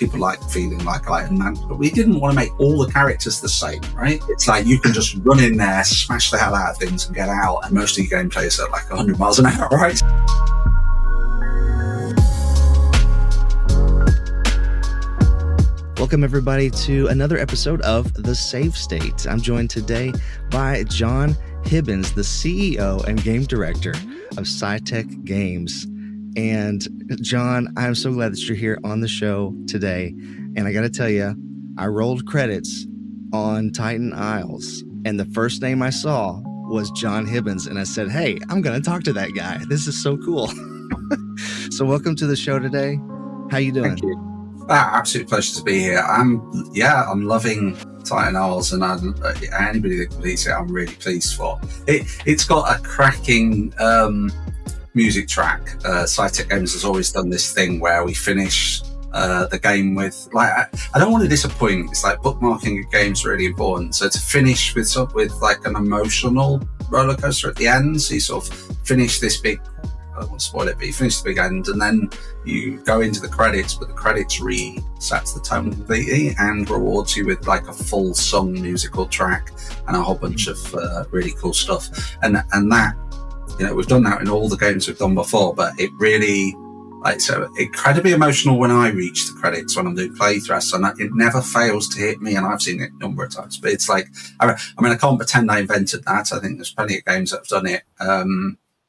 people like feeling like Iron Man, but we didn't want to make all the characters the same, right? It's like you can just run in there, smash the hell out of things and get out, and most of your gameplay is at like 100 miles an hour, right? Welcome, everybody, to another episode of The Save State. I'm joined today by Jon Hibbins, the CEO and game director of Psytec Games. And Jon, I'm so glad that you're here on the show today. And I got to tell you, I rolled credits on Titan Isles, and the first name I saw was Jon Hibbins. And I said, hey, I'm going to talk to that guy. This is so cool. So welcome to the show today. How you doing? Thank you. Absolute pleasure to be here. I'm loving Titan Isles, and anybody that completes it, I'm really pleased for. It's got a cracking music track. Psytec Games has always done this thing where we finish the game with, like, I don't want to disappoint. It's like bookmarking a game's really important. So to finish with like an emotional roller coaster at the end, so you sort of finish this big, I don't want to spoil it, but you finish the big end and then you go into the credits, but the credits resets the tone completely and rewards you with like a full sung musical track and a whole bunch of really cool stuff. And that, you know, we've done that in all the games we've done before, but it really, like, so incredibly emotional when I reach the credits when I'm doing playthroughs, and it never fails to hit me, and I've seen it a number of times. But it's like, I mean, I can't pretend I invented that. I think there's plenty of games that have done it.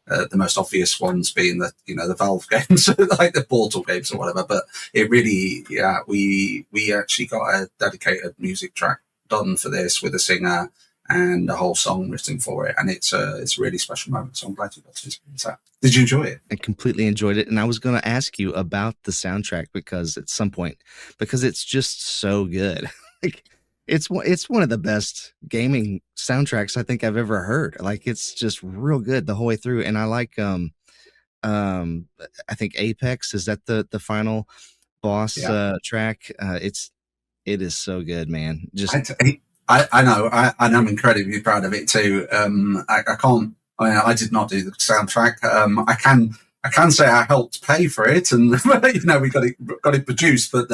The most obvious ones being the Valve games, like the Portal games or whatever. But it really, we actually got a dedicated music track done for this with a singer and a whole song written for it, and it's a really special moment. So I'm glad you got to experience that. Did you enjoy it? I completely enjoyed it, and I was going to ask you about the soundtrack because it's just so good. Like, it's one of the best gaming soundtracks I think I've ever heard. Like, it's just real good the whole way through. And I like I think Apex, is that the final boss track? It is so good, man. Just I know, and I'm incredibly proud of it too. I did not do the soundtrack. I can say I helped pay for it, and we got it produced. But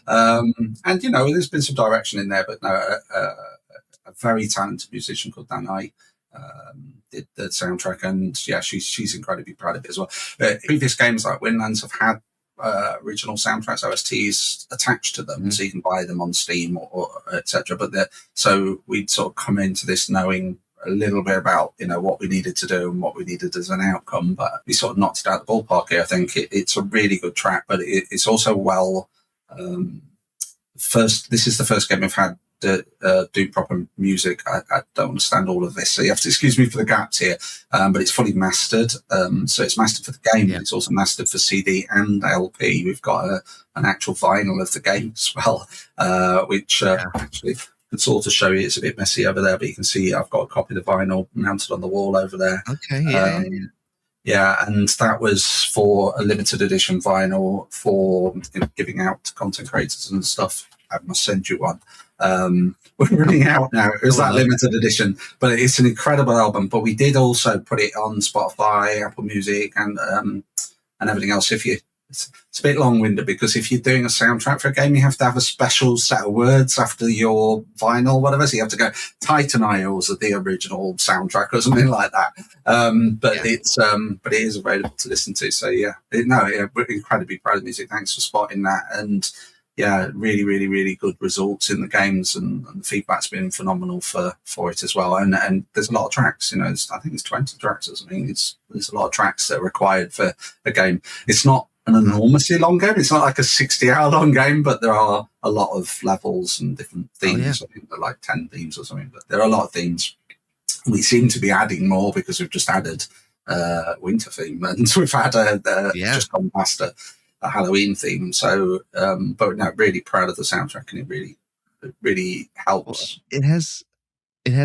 and there's been some direction in there. But no, a very talented musician called Dan did the soundtrack, and she's incredibly proud of it as well. Previous games like Windlands have had original soundtracks, OSTs attached to them, so you can buy them on Steam or etc. But so we'd sort of come into this knowing a little bit about what we needed to do and what we needed as an outcome, but we sort of knocked it out of the ballpark here. I think it's a really good track, but it's also well. This is the first game we've had to do proper music. I don't understand all of this, so you have to excuse me for the gaps here. But it's fully mastered, so it's mastered for the game, but it's also mastered for CD and LP. We've got an actual vinyl of the game as well, which actually could sort of show you. It's a bit messy over there, but you can see I've got a copy of the vinyl mounted on the wall over there. Okay, and that was for a limited edition vinyl for giving out to content creators and stuff. I must send you one. We're running out now. It was that limited edition, but it's an incredible album. But we did also put it on Spotify, Apple Music, and everything else. It's a bit long-winded because if you're doing a soundtrack for a game, you have to have a special set of words after your vinyl, whatever. So you have to go Titan Isles of the original soundtrack or something like that. But it is available to listen to. So we're incredibly proud of the music. Thanks for spotting that. And really, really, really good results in the games, and the feedback's been phenomenal for it as well. And there's a lot of tracks. I think it's 20 tracks or something. There's a lot of tracks that are required for a game. It's not an enormously long game. It's not like a 60-hour long game, but there are a lot of levels and different themes. I think there are like 10 themes or something, but there are a lot of themes. We seem to be adding more because we've just added winter theme, and we've had just gone past a Halloween theme. So, but no, really proud of the soundtrack, and it really helps. It has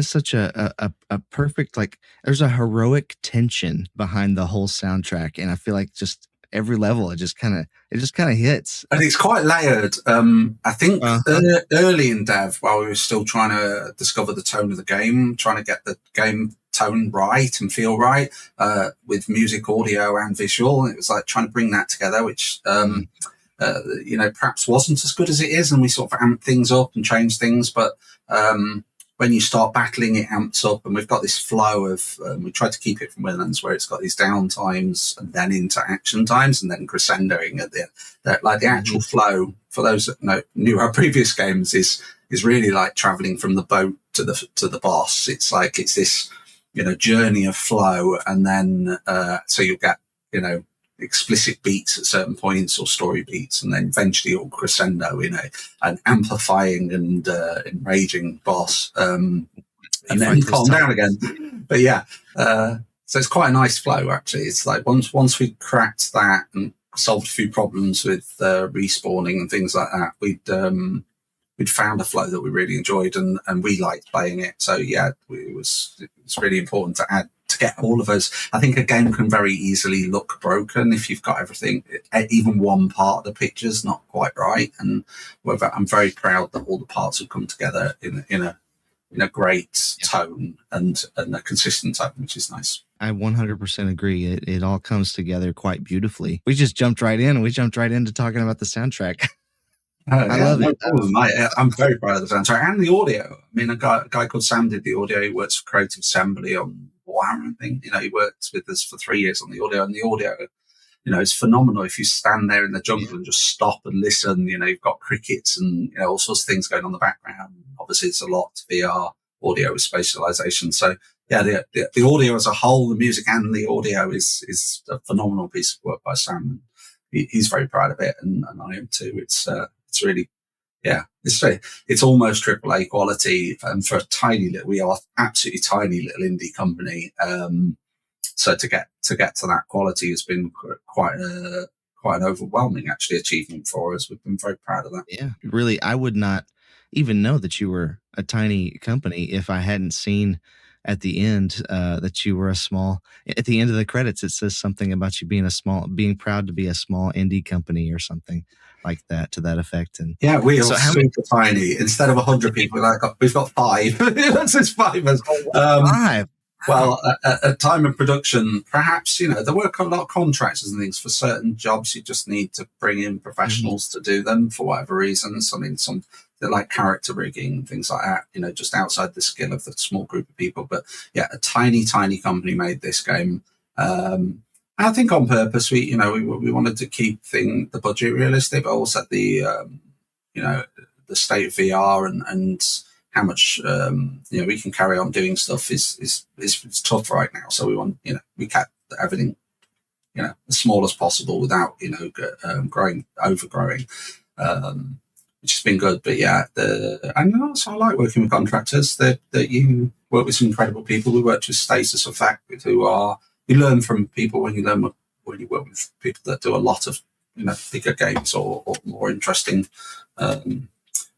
such a perfect, like, there's a heroic tension behind the whole soundtrack, and I feel like just every level it just kind of hits, and it's quite layered. I think early in dev, while we were still trying to discover the tone of the game, trying to get the game tone right and feel right, with music, audio and visual, it was like trying to bring that together, which perhaps wasn't as good as it is, and we sort of amped things up and changed things. But when you start battling, it amps up, and we've got this flow of. We tried to keep it from Wildlands, where it's got these down times and then into action times, and then crescendoing at the actual flow. For those that knew our previous games, is really like traveling from the boat to the boss. It's like it's this journey of flow, and then so you'll get explicit beats at certain points or story beats, and then eventually it'll crescendo in an amplifying and enraging boss, and then calm down again. But so it's quite a nice flow actually. It's like once we cracked that and solved a few problems with respawning and things like that, we'd found a flow that we really enjoyed, and we liked playing it. So it's really important to get all of those. I think a game can very easily look broken if you've got everything, even one part of the picture's not quite right. And I'm very proud that all the parts have come together in a great tone and a consistent tone, which is nice. I 100% agree. It all comes together quite beautifully. We just jumped right in. We jumped right into talking about the soundtrack. I love it. I'm very proud of the soundtrack and the audio. I mean, a guy called Sam did the audio. He works for Creative Assembly on Warhammer thing. He worked with us for 3 years on the audio, and the audio, is phenomenal. If you stand there in the jungle and just stop and listen, you've got crickets and all sorts of things going on in the background. Obviously, it's a lot VR audio with spatialization. So the audio as a whole, the music and the audio is a phenomenal piece of work by Sam. He's very proud of it, and I am too. It's really, it's almost AAA quality, and for we are absolutely tiny little indie company. So to get to that quality has been quite an overwhelming actually achievement for us. We've been very proud of that. Yeah, really, I would not even know that you were a tiny company if I hadn't seen at the end that you were at the end of the credits, it says something about you being proud to be a small indie company or something like that, to that effect. And we are super tiny. Instead of 100 people, we've got 5. That's just 5. 5. Well, at time of production, perhaps, there work a lot of contractors and things for certain jobs. You just need to bring in professionals to do them for whatever reasons. I mean, they're like character rigging and things like that, just outside the skill of the small group of people. But a tiny, tiny company made this game. I think on purpose, we wanted to keep the budget realistic, but also the state of VR and how much we can carry on doing stuff is tough right now. So we want we kept everything as small as possible without overgrowing, which has been good. But and also I like working with contractors. That you work with some incredible people. We worked with Status Effect, you learn from people when you work with people that do a lot of bigger games or more interesting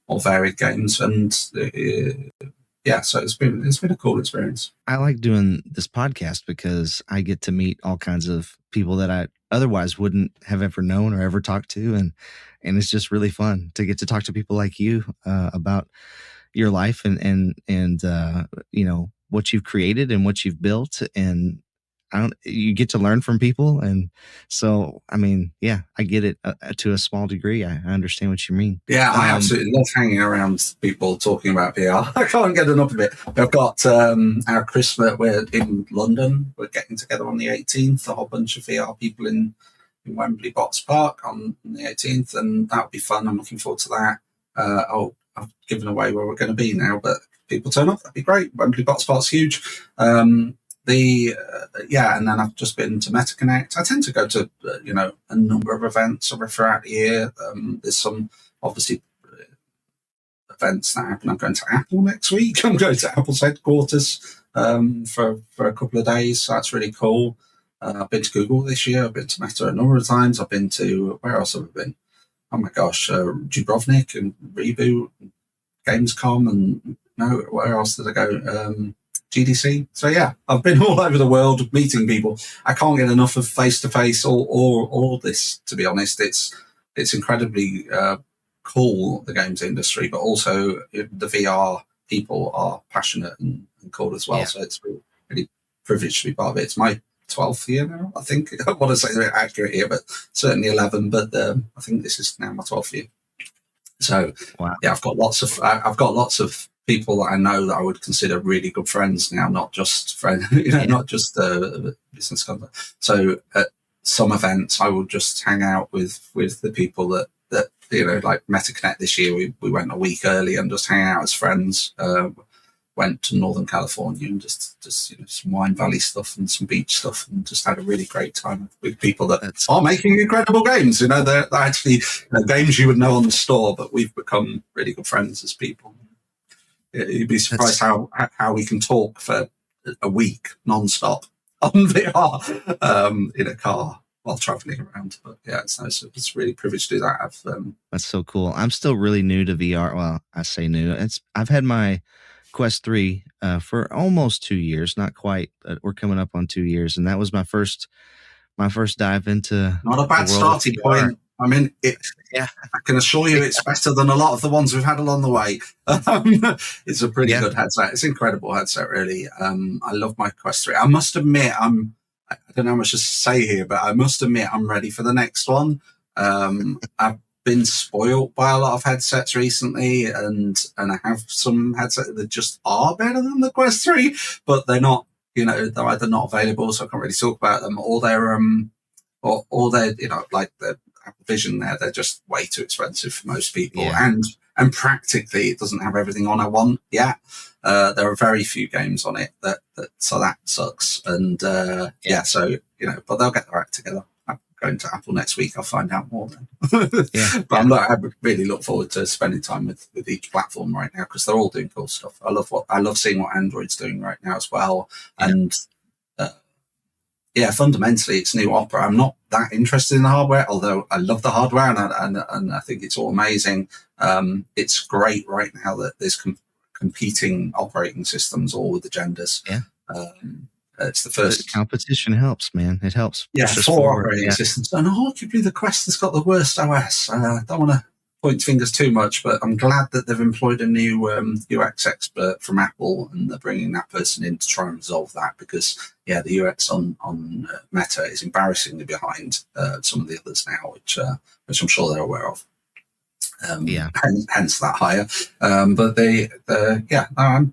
or varied games, and so it's been a cool experience. I like doing this podcast because I get to meet all kinds of people that I otherwise wouldn't have ever known or ever talked to, and it's just really fun to get to talk to people like you about your life and what you've created and what you've built, and you get to learn from people. And so, I mean, I get it to a small degree. I understand what you mean. Yeah, I absolutely love hanging around people talking about VR. I can't get enough of it. I've got our Christmas, we're in London. We're getting together on the 18th, a whole bunch of VR people in Wembley Box Park on the 18th, and that'll be fun. I'm looking forward to that. I've given away where we're going to be now, but people turn up. That'd be great. Wembley Box Park's huge. And then I've just been to MetaConnect. I tend to go to a number of events throughout the year. There's some obviously events that happen. I'm going to Apple next week. I'm going to Apple's headquarters for a couple of days. So that's really cool. I've been to Google this year. I've been to Meta a number of times. I've been to, where else have I been? Oh my gosh, Dubrovnik and Reboot, Gamescom, and where else did I go? GDC. So I've been all over the world meeting people. I can't get enough of face-to-face or this, to be honest. It's incredibly cool, the games industry, but also the VR people are passionate and cool as well. So it's really privileged to be part of it. It's my 12th year now, I think. I want to say they're accurate here, but certainly 11. But I think this is now my 12th year. So Wow. yeah, I've got lots of people that I know that I would consider really good friends now, not just friends, not just business contact. So at some events, I will just hang out with the people that like MetaConnect this year. We went a week early and just hang out as friends. Went to Northern California and just some Wine Valley stuff and some beach stuff, and just had a really great time with people that are making incredible games. They're actually games you would know on the store, but we've become really good friends as people. You'd be surprised how we can talk for a week non-stop on VR in a car while traveling around. But yeah, it's nice. It's really privileged to do that. That's so cool. I'm still really new to VR. Well, I say new. I've had my Quest 3 for almost 2 years, not quite, but we're coming up on 2 years, and that was my first dive into not a bad starting point. I mean, I can assure you it's better than a lot of the ones we've had along the way. It's a pretty good headset. It's an incredible headset, really. I love my Quest 3. I must admit, I don't know how much to say here, but I must admit I'm ready for the next one. I've been spoiled by a lot of headsets recently, and I have some headsets that just are better than the Quest 3, but they're not, they're either not available, so I can't really talk about them, or they're like the Apple Vision they're just way too expensive for most people, and practically it doesn't have everything on I want yet. There are very few games on it so that sucks, and so but they'll get their act together. Going to Apple next week, I'll find out more then. I really look forward to spending time with each platform right now, because they're all doing cool stuff. I love seeing what Android's doing right now as well. And fundamentally it's new Opera. I'm not that interested in the hardware, although I love the hardware and I think it's all amazing. It's great right now that there's competing operating systems, all with the genders. It's the first. The competition helps, man. It helps. Yeah, 4 operating systems. And arguably the Quest has got the worst OS. I don't want to point fingers too much, but I'm glad that they've employed a new UX expert from Apple, and they're bringing that person in to try and resolve that, because, the UX on Meta is embarrassingly behind some of the others now, which I'm sure they're aware of. Hence that hire. I'm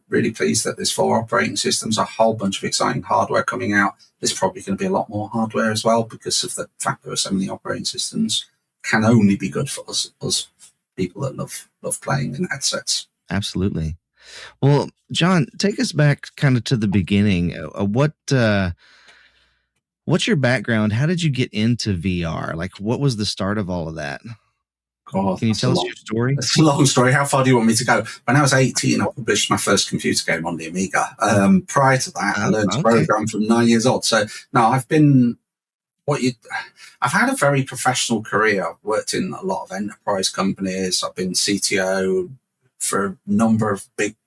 really pleased that there's 4 operating systems, a whole bunch of exciting hardware coming out. There's probably going to be a lot more hardware as well, because of the fact there are so many operating systems. Can only be good for us people that love playing in headsets. Absolutely. Well, Jon, take us back kind of to the beginning. What's your background? How did you get into VR? Like, what was the start of all of that? God, can you tell us your story? It's a long story. How far do you want me to go? When I was 18, I published my first computer game on the Amiga. Prior to that, I learned to program from 9 years old. So now I've had a very professional career. I've worked in a lot of enterprise companies. I've been CTO for a number of big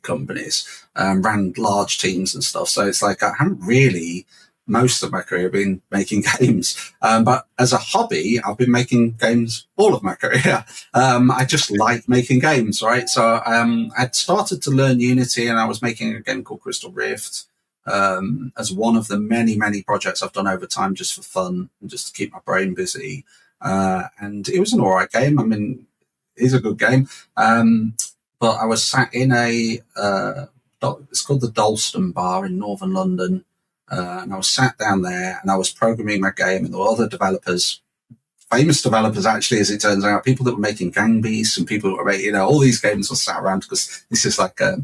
companies, ran large teams and stuff. So it's like I haven't really most of my career been making games. But as a hobby, I've been making games all of my career. I just like making games, right? So I'd started to learn Unity, and I was making a game called Crystal Rift as one of the many, many projects I've done over time just for fun and just to keep my brain busy. And it was an all right game. I mean, it is a good game. But I was sat in it's called the Dalston Bar in northern London. And I was sat down there and I was programming my game, and there were other developers, famous developers actually, as it turns out, people that were making Gang Beasts and people that were making, all these games were sat around, because this is like I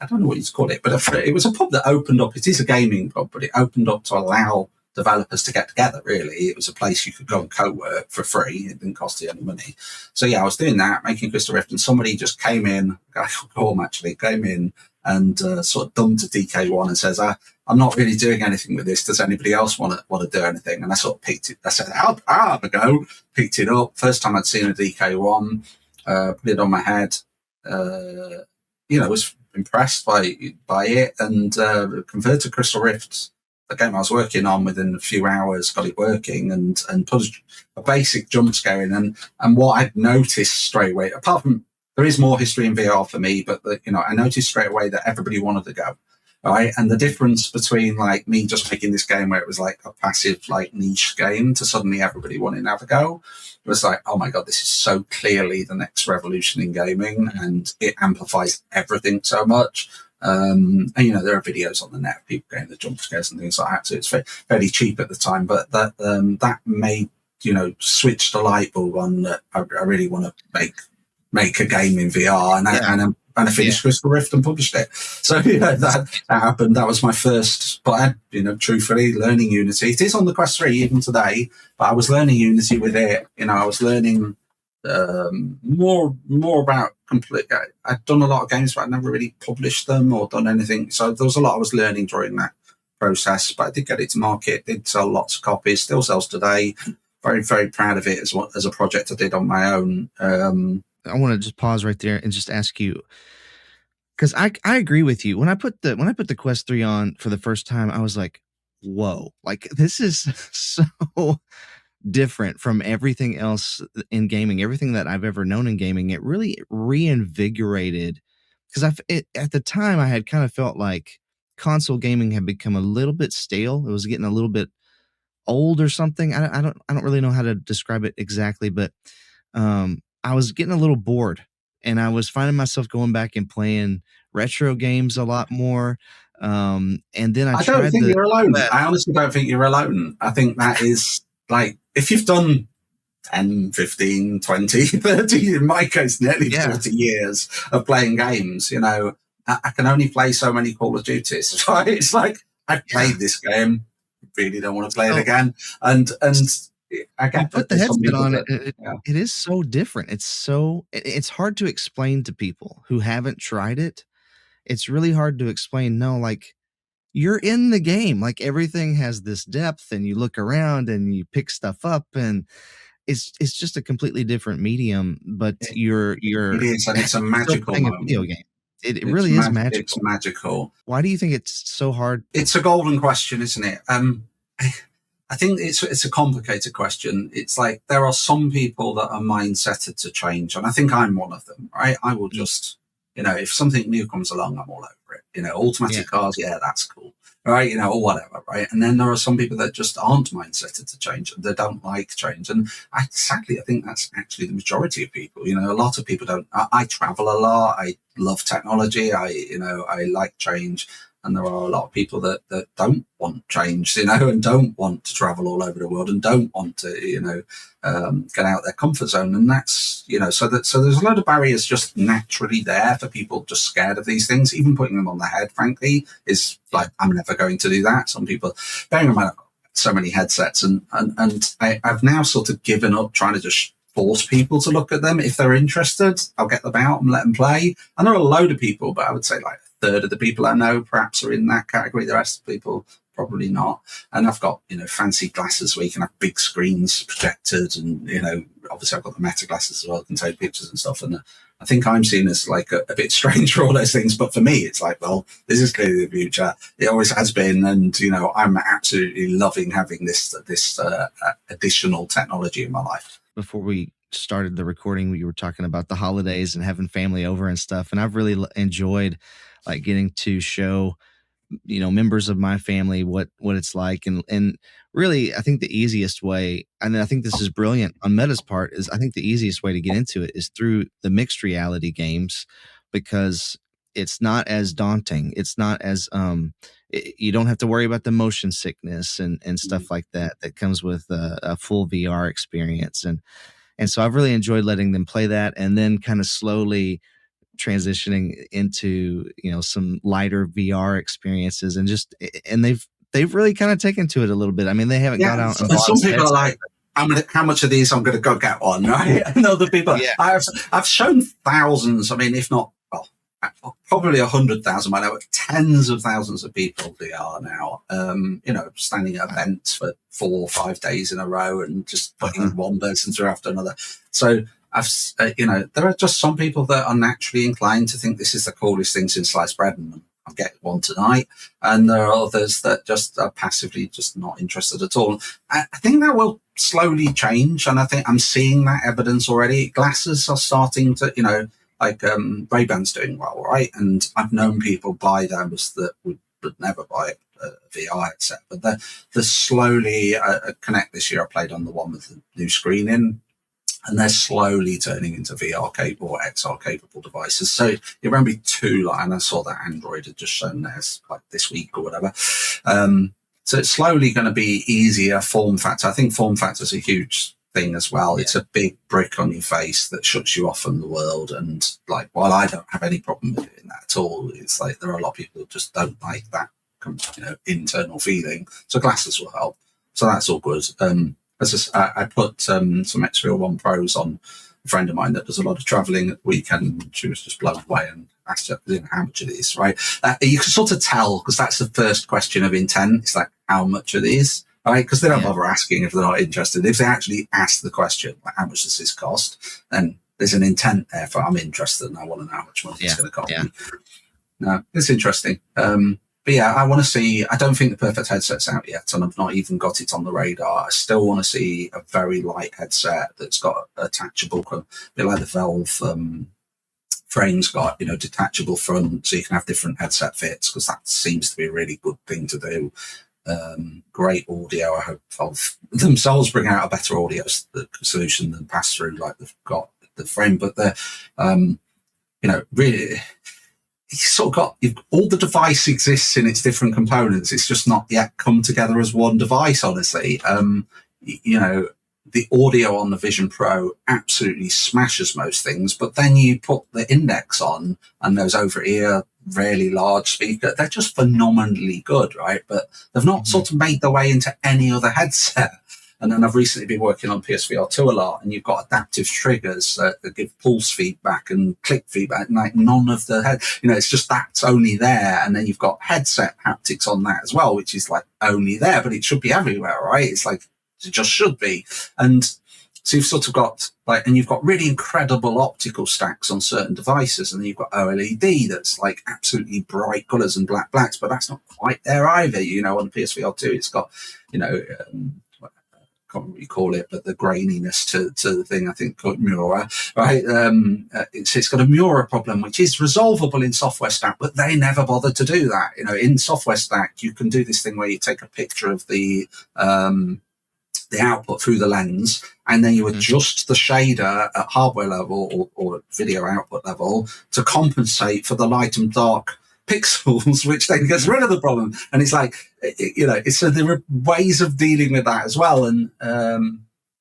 don't know what you'd call it, but it was a pub that opened up. It is a gaming pub, but it opened up to allow developers to get together, really. It was a place you could go and co-work for free. It didn't cost you any money. So yeah, I was doing that, making Crystal Rift, and somebody just came in, a guy called Gorm actually, came in and sort of dumped to DK1 and says, I'm not really doing anything with this. Does anybody else want to do anything? And I sort of picked it. I said, I'll have a go. Picked it up. First time I'd seen a DK1, put it on my head. Was impressed by it, and converted to Crystal Rift, the game I was working on, within a few hours, got it working, and put a basic jump scare in. And what I'd noticed straight away, apart from there is more history in VR for me, but I noticed straight away that everybody wanted to go. right? And the difference between like me just making this game where it was like a passive, like niche game to suddenly everybody wanting to have a go, it was like, oh my God, this is so clearly the next revolution in gaming, and it amplifies everything so much. And there are videos on the net of people getting the jump scares and things like that. So it's fairly cheap at the time, but that made, switch the light bulb on that I really want to make a game in VR, and I finished Crystal Rift and published it. So that happened. That was my first. But truthfully, learning Unity. It is on the Quest 3 even today. But I was learning Unity with it. I was learning more about complete. I'd done a lot of games, but I'd never really published them or done anything. So there was a lot I was learning during that process. But I did get it to market. Did sell lots of copies. Still sells today. Very, very proud of it as a project I did on my own. I want to just pause right there and just ask you, because I agree with you. When I put the Quest 3 on for the first time, I was like, whoa, like this is so different from everything else in gaming, everything that I've ever known in gaming. It really reinvigorated, because at the time I had kind of felt like console gaming had become a little bit stale. It was getting a little bit old or something. I don't really know how to describe it exactly, but I was getting a little bored, and I was finding myself going back and playing retro games a lot more. And then I don't think you're alone. I honestly don't think you're alone. I think that is like, if you've done 10, 15, 20, 30, in my case, nearly 40 years of playing games, I can only play so many Call of Duties, right? It's like, I've played this game, really don't want to play it again. And I get put the headset on it. It is so different. It's hard to explain to people who haven't tried it. It's really hard to explain. No, like, you're in the game. Like, everything has this depth, and you look around and you pick stuff up, and it's just a completely different medium. But it is, and it's a magical video game. It really is magical. It's magical. Why do you think it's so hard? It's a golden question, isn't it? I think it's a complicated question. It's like, there are some people that are mindsetted to change, and I think I'm one of them, right? I will just, if something new comes along, I'm all over it. Automatic cars, that's cool, right? Or whatever, right? And then there are some people that just aren't mindsetted to change, and they don't like change. And sadly, I think that's actually the majority of people. A lot of people don't. I travel a lot. I love technology. I like change. And there are a lot of people that don't want change, and don't want to travel all over the world, and don't want to, get out their comfort zone. And that's, so there's a lot of barriers just naturally there for people just scared of these things. Even putting them on their head, frankly, is like, I'm never going to do that. Some people, bearing in mind, I've got so many headsets, and I've now sort of given up trying to just force people to look at them. If they're interested, I'll get them out and let them play. And there are a load of people, but I would say like a third of the people I know perhaps are in that category. The rest of the people, probably not. And I've got, fancy glasses where you can have big screens projected, and, obviously I've got the meta glasses as well, can take pictures and stuff. And I think I'm seen as like a bit strange for all those things. But for me, it's like, well, this is clearly the future. It always has been. And, I'm absolutely loving having this additional technology in my life. Before we started the recording, we were talking about the holidays and having family over and stuff. And I've really enjoyed like getting to show, members of my family what it's like. And really, I think the easiest way, and I think this is brilliant on Meta's part, is I think the easiest way to get into it is through the mixed reality games, because it's not as daunting. It's not as, you don't have to worry about the motion sickness and stuff like that comes with a full VR experience. And so I've really enjoyed letting them play that, and then kind of slowly transitioning into, some lighter VR experiences, and they've really kind of taken to it a little bit. I mean, they haven't got out. And some people are like, how much of these I'm going to go get one, right? And other people, I've shown thousands. I mean, if not, probably 100,000 by now, tens of thousands of people VR now, standing at events for 4 or 5 days in a row and just putting one person through after another. So there are just some people that are naturally inclined to think this is the coolest thing since sliced bread, and I'll get one tonight. And there are others that just are passively just not interested at all. I think that will slowly change, and I think I'm seeing that evidence already. Glasses are starting to, like Ray-Ban's doing well, right? And I've known people buy those that would would never buy a VR headset. But they're slowly, Connect this year, I played on the one with the new screen in, and they're slowly turning into VR capable or XR capable devices. So it won't be too long. And I saw that Android had just shown theirs like this week or whatever. So it's slowly going to be easier form factor. I think form factor is a huge thing as well. Yeah. It's a big brick on your face that shuts you off from the world. And like, while I don't have any problem with doing that at all, it's like there are a lot of people who just don't like that, internal feeling. So glasses will help. So that's all good. I put some Xreal 1 Pros on a friend of mine that does a lot of traveling at the weekend. And she was just blown away and asked her how much it is, right? You can sort of tell, because that's the first question of intent. It's like, how much it is, right? Because they don't bother asking if they're not interested. If they actually ask the question, like, how much does this cost? Then there's an intent there for, I'm interested and I want to know how much money it's going to cost me. No, it's interesting. But yeah, I want to see, I don't think the perfect headset's out yet, and I've not even got it on the radar. I still want to see a very light headset that's got attachable, a bit like the Valve frame's got, detachable front, so you can have different headset fits, because that seems to be a really good thing to do. Great audio. I hope Valve themselves bring out a better audio solution than pass-through like they've got the frame, but they're, really... You've sort of got all the device exists in its different components. It's just not yet come together as one device, honestly. The audio on the Vision Pro absolutely smashes most things, but then you put the Index on and those over-ear, really large speaker, they're just phenomenally good, right? But they've not sort of made their way into any other headset. And then I've recently been working on PSVR 2 a lot, and you've got adaptive triggers that give pulse feedback and click feedback, like none of the head, it's just that's only there. And then you've got headset haptics on that as well, which is like only there, but it should be everywhere, right? It's like, it just should be. And so you've sort of got and you've got really incredible optical stacks on certain devices, and then you've got OLED that's like absolutely bright colors and blacks, but that's not quite there either. On PSVR 2, it's got, can't remember what you call it, but the graininess to the thing, I think called Mura, right? It's got a Mura problem, which is resolvable in Software Stack, but they never bothered to do that. In Software Stack, you can do this thing where you take a picture of the output through the lens, and then you adjust the shader at hardware level or video output level to compensate for the light and dark pixels, which then gets rid of the problem. And it's like, there are ways of dealing with that as well. And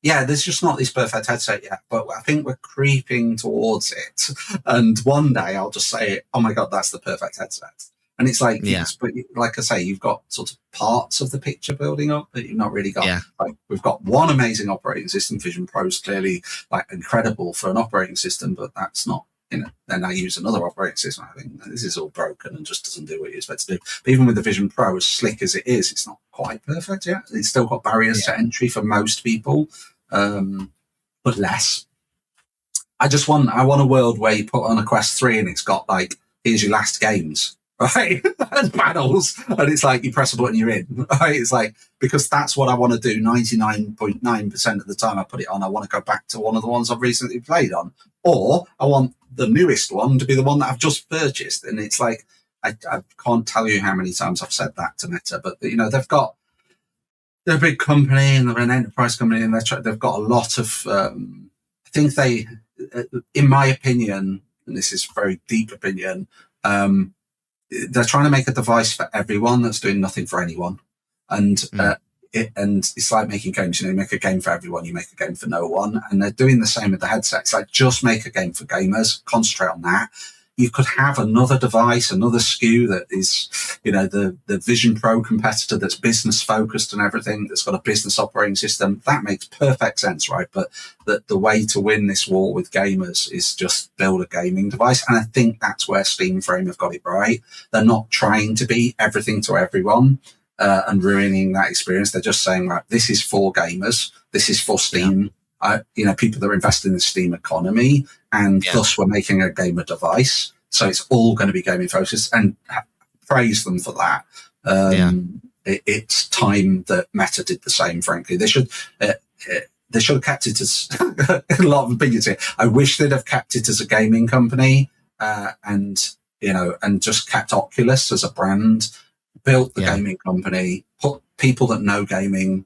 there's just not this perfect headset yet, but I think we're creeping towards it. And one day I'll just say, oh my God, that's the perfect headset. And it's like, but like I say, you've got sort of parts of the picture building up that you've not really got. Yeah. Like, we've got one amazing operating system. Vision Pro is clearly like incredible for an operating system, but that's not, then I use another operating system. I think this is all broken and just doesn't do what you expect to do. But even with the Vision Pro, as slick as it is, it's not quite perfect yet. It's still got barriers to entry for most people, but less. I want a world where you put on a Quest 3 and it's got like, here's your last games, right? And panels, and it's like you press a button, you're in, right? It's like, because that's what I want to do 99.9% of the time I put it on. I want to go back to one of the ones I've recently played on, or I want the newest one to be the one that I've just purchased. And it's like, I can't tell you how many times I've said that to Meta, but they're a big company and they're an enterprise company, and they've got a lot of, I think they, in my opinion, and this is a very deep opinion, they're trying to make a device for everyone that's doing nothing for anyone. And it's like making games. You make a game for everyone, you make a game for no one. And they're doing the same with the headsets. Like, just make a game for gamers, concentrate on that. You could have another device, another SKU that is, the Vision Pro competitor that's business focused and everything, that's got a business operating system. That makes perfect sense, right? But the way to win this war with gamers is just build a gaming device. And I think that's where Steam Frame have got it right. They're not trying to be everything to everyone and ruining that experience. They're just saying, right, this is for gamers. This is for Steam. People that are invested in the Steam economy, and thus we're making a gamer device. So it's all going to be gaming focused, and praise them for that. It's time that Meta did the same, frankly. They should have kept it as a lot of opinions here. I wish they'd have kept it as a gaming company, and just kept Oculus as a brand, built the Yeah. gaming company, put people that know gaming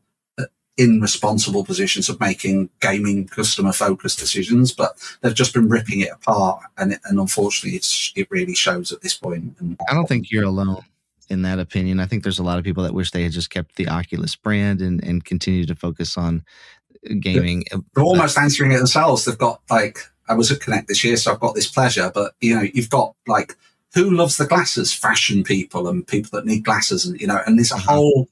in responsible positions of making gaming customer focused decisions, but they've just been ripping it apart, and unfortunately it really shows at this point. And I don't think you're alone in that opinion. I think there's a lot of people that wish they had just kept the Oculus brand and continued to focus on gaming. they're almost answering it themselves. They've got like, I was at Connect this year, so I've got this pleasure, but you've got like, who loves the glasses? Fashion people and people that need glasses, and and there's a whole,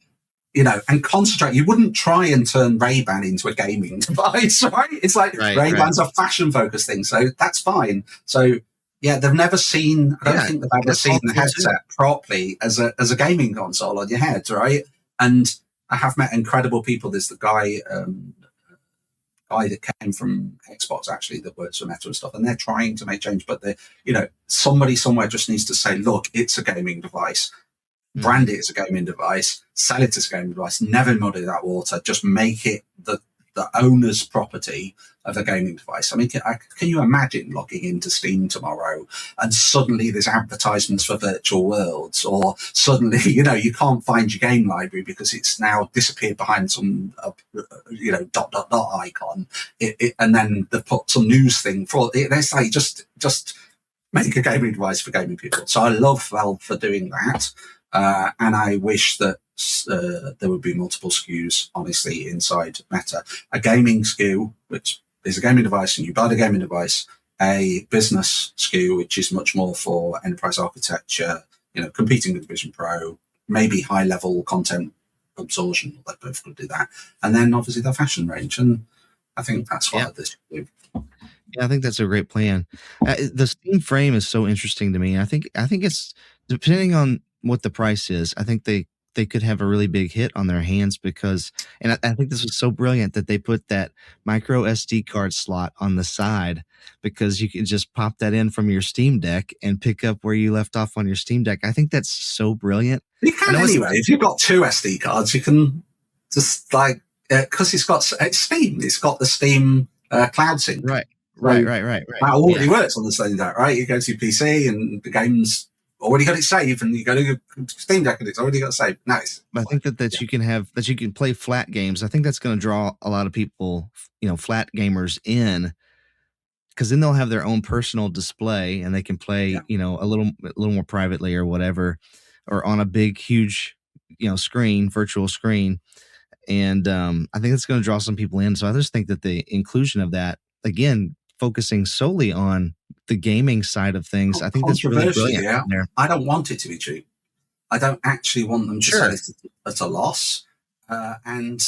and concentrate. You wouldn't try and turn Ray-Ban into a gaming device, right? It's like Ray-Ban's a fashion focused thing, so that's fine. So yeah, they've never seen. I don't think they've ever seen the headset properly as a gaming console on your head, right? And I have met incredible people. There's the guy that came from Xbox actually that works for Meta and stuff, and they're trying to make change, but somebody somewhere just needs to say, look, it's a gaming device. Brand it as a gaming device, sell it as a gaming device, never muddy that water, just make it the owner's property of a gaming device. I mean, can you imagine logging into Steam tomorrow and suddenly there's advertisements for virtual worlds, or suddenly, you can't find your game library because it's now disappeared behind some, ... icon, and then they've put some news thing for it. They say, just make a gaming device for gaming people. So I love Valve for doing that. And I wish that there would be multiple SKUs, honestly, inside Meta. A gaming SKU, which is a gaming device, and you buy the gaming device. A business SKU, which is much more for enterprise architecture, competing with Vision Pro, maybe high-level content absorption. They both could do that. And then, obviously, the fashion range. And I think that's what this should do. Yeah, I think that's a great plan. The Steam frame is so interesting to me. I think it's, depending on what the price is, I think they could have a really big hit on their hands, because, and I think this was so brilliant that they put that micro SD card slot on the side, because you can just pop that in from your Steam Deck and pick up where you left off on your Steam Deck. I think that's so brilliant. You can anyway. If you've got two SD cards, you can just because it's Steam. It's got the Steam cloud sync. Right. That already works on the Steam Deck, right? You go to your PC and the game's already got it saved, and you go to your Steam Deck and it's already got it saved. Nice. I think that you can play flat games. I think that's going to draw a lot of people, flat gamers in, because then they'll have their own personal display and they can play, a little more privately or whatever, or on a big, huge, screen, virtual screen. And I think that's going to draw some people in. So I just think that the inclusion of that, again, focusing solely on the gaming side of things, I think that's really brilliant. Yeah. I don't want it to be cheap. I don't actually want them to sell it at a loss. And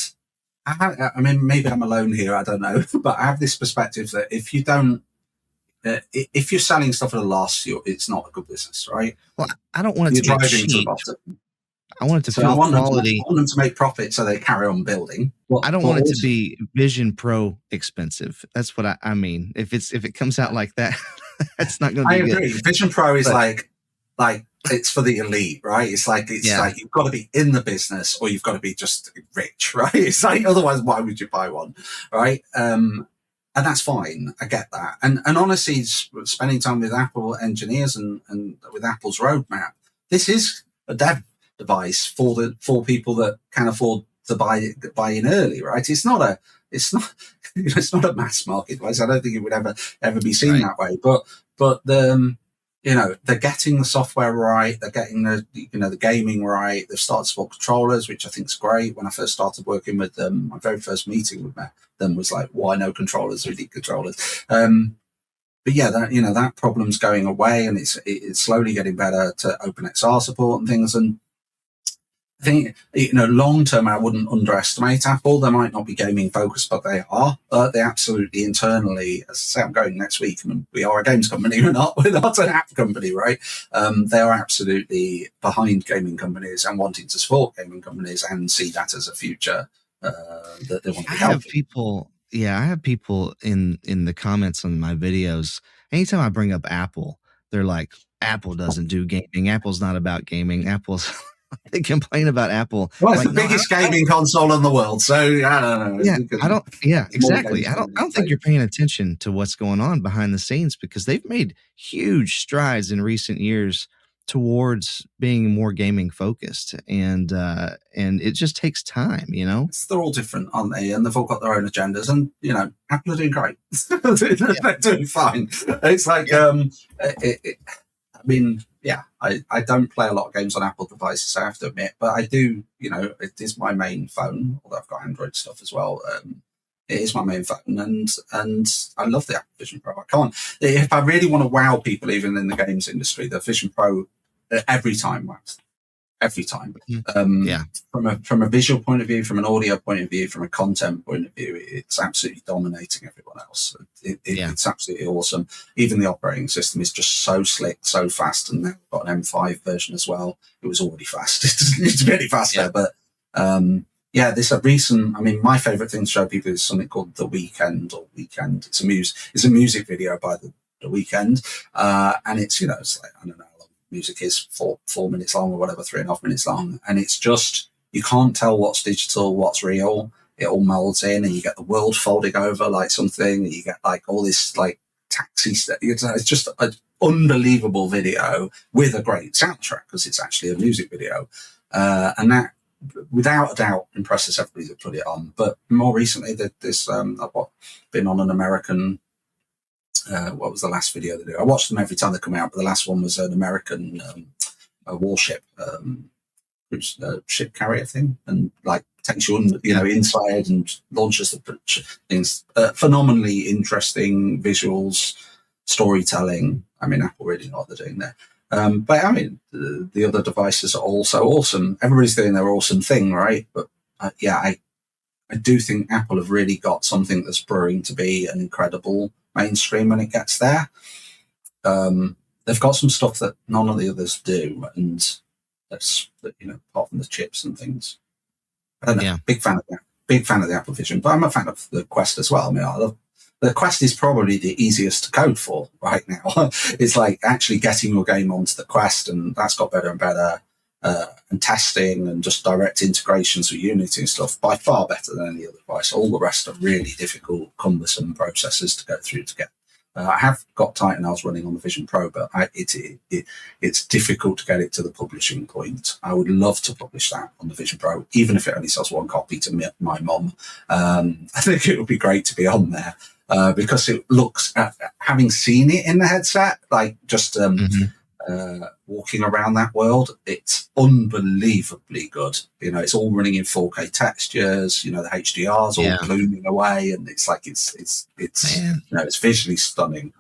I mean, maybe I'm alone here, I don't know, but I have this perspective that if you're selling stuff at a loss, it's not a good business, right? Well, I don't want it to be cheap. I want it to feel quality. I want them to make profit so they carry on building. I don't want it to be Vision Pro expensive. That's what I mean. If it comes out like that, that's not going to be good. I agree. Vision Pro is like it's for the elite, right? It's like you've got to be in the business or you've got to be just rich, right? It's like, otherwise, why would you buy one, right? And that's fine. I get that. And honestly, spending time with Apple engineers and with Apple's roadmap, this is a dev device for people that can afford to buy in early, right? It's not a mass market device. I don't think it would ever be seen that way. But they're getting the software right. They're getting the gaming right. They've started to support controllers, which I think is great. When I first started working with them, my very first meeting with them was like, why no controllers? We need controllers. But yeah, that problem's going away, and it's slowly getting better to OpenXR support and things. And I think, long term, I wouldn't underestimate Apple. They might not be gaming focused, but they are. They absolutely internally, as I say, I'm going next week, and we are a games company. We're not an app company, right? They are absolutely behind gaming companies and wanting to support gaming companies and see that as a future that they want to be helping. I have people in the comments on my videos. Anytime I bring up Apple, they're like, Apple doesn't do gaming. Apple's not about gaming. They complain about Apple. Well, it's the biggest gaming console in the world, so I don't know. Yeah, exactly. I don't think you're paying attention to what's going on behind the scenes, because they've made huge strides in recent years towards being more gaming focused, and it just takes time, you know. They're all different, aren't they? And they've all got their own agendas, and you know, Apple are doing great. They're doing fine. It's like I mean, yeah, I don't play a lot of games on Apple devices, I have to admit, but I do, you know, it is my main phone, although I've got Android stuff as well. It is my main phone, and I love the Apple Vision Pro. I can't, if I really want to wow people, even in the games industry, the Vision Pro every time works. Every time. From a visual point of view, from an audio point of view, from a content point of view, it's absolutely dominating everyone else. It's absolutely awesome. Even the operating system is just so slick, so fast, and now we've got an M5 version as well. It was already fast. It doesn't need to be any faster, but this a recent. I mean, my favorite thing to show people is something called The Weekend or Weekend. It's a music video by the Weekend, and it's, you know, it's like, I don't know, music is 4 minutes long or whatever, 3.5 minutes long, and it's just, you can't tell what's digital, what's real. It all melds in, and you get the world folding over like something, and you get like all this like taxi stuff. It's just an unbelievable video with a great soundtrack, because it's actually a music video, and that without a doubt impresses everybody that put it on. But more recently, I've been on an American, what was the last video they do? I watch them every time they come out, but the last one was an American warship, ship carrier thing, and like takes you inside and launches the things. Phenomenally interesting visuals, storytelling. I mean, Apple really know what they're doing there. But I mean, the other devices are also awesome. Everybody's doing their awesome thing, right? But I do think Apple have really got something that's brewing to be an incredible mainstream when it gets there. They've got some stuff that none of the others do, and that's, you know, apart from the chips and things. I don't know. Yeah. Big fan of the Apple Vision, but I'm a fan of the Quest as well. I mean, the Quest is probably the easiest to code for right now. It's like actually getting your game onto the Quest, and that's got better and better. And testing and just direct integrations with Unity and stuff, by far better than any other device. All the rest are really difficult, cumbersome processes to go through to get. I have got Titan Owls running on the Vision Pro, but it's difficult to get it to the publishing point. I would love to publish that on the Vision Pro, even if it only sells one copy to my mum. I think it would be great to be on there, because it looks, having seen it in the headset, like just walking around that world, it's unbelievably good. You know, it's all running in 4K textures. You know, the HDR's all blooming away, and it's like it's you know, it's visually stunning.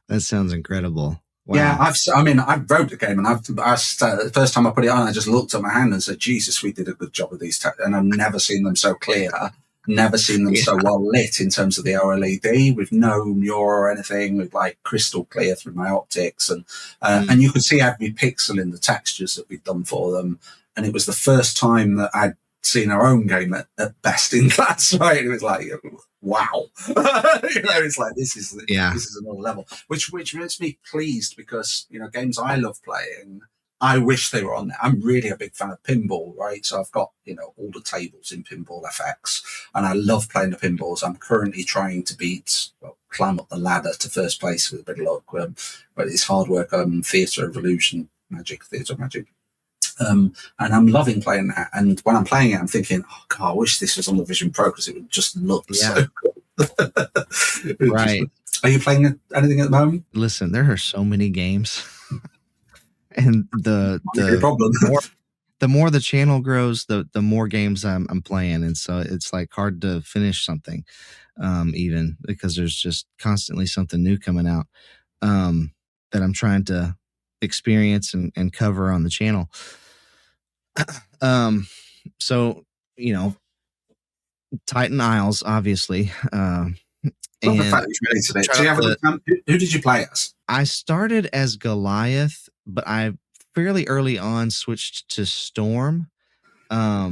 That sounds incredible. Wow. Yeah, I wrote the game, and the first time I put it on, I just looked at my hand and said, "Jesus, we did a good job with these." And I've never seen them so clear. Never seen them so well lit in terms of the OLED, with no Mura or anything, with like crystal clear through my optics, and you could see every pixel in the textures that we'd done for them. And it was the first time that I'd seen our own game at best in class, right? It was like, wow. You know, it's like, this is another level, which makes me pleased, because, you know, games I love playing, I wish they were on there. I'm really a big fan of pinball, right? So I've got, you know, all the tables in Pinball FX, and I love playing the pinballs. I'm currently trying to climb up the ladder to first place with a bit of luck, but it's hard work. Theatre Magic. And I'm loving playing that. And when I'm playing it, I'm thinking, oh God, I wish this was on the Vision Pro, because it would just look so good. Right. Are you playing anything at the moment? Listen, there are so many games. And the more the channel grows, the more games I'm playing, and so it's like hard to finish something, even because there's just constantly something new coming out that I'm trying to experience and cover on the channel. So, you know, Titan Isles, obviously. Love the fact that you're related to it. So you have who did you play as? I started as Goliath, but I fairly early on switched to Storm. I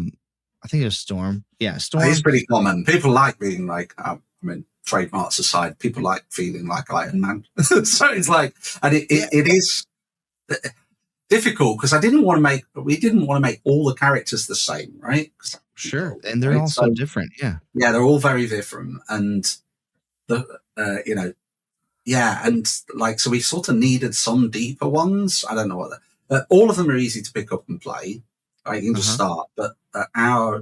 think it was Storm. Yeah, Storm. It's pretty common. People like being like, I mean, trademarks aside, people like feeling like Iron Man. So it's like, and it is difficult, because we didn't want to make all the characters the same, right? Sure, and they're all so different. Yeah, they're all very different, and you know, yeah, and like, so we sort of needed some deeper ones. I don't know what all of them are easy to pick up and play. You can just start, but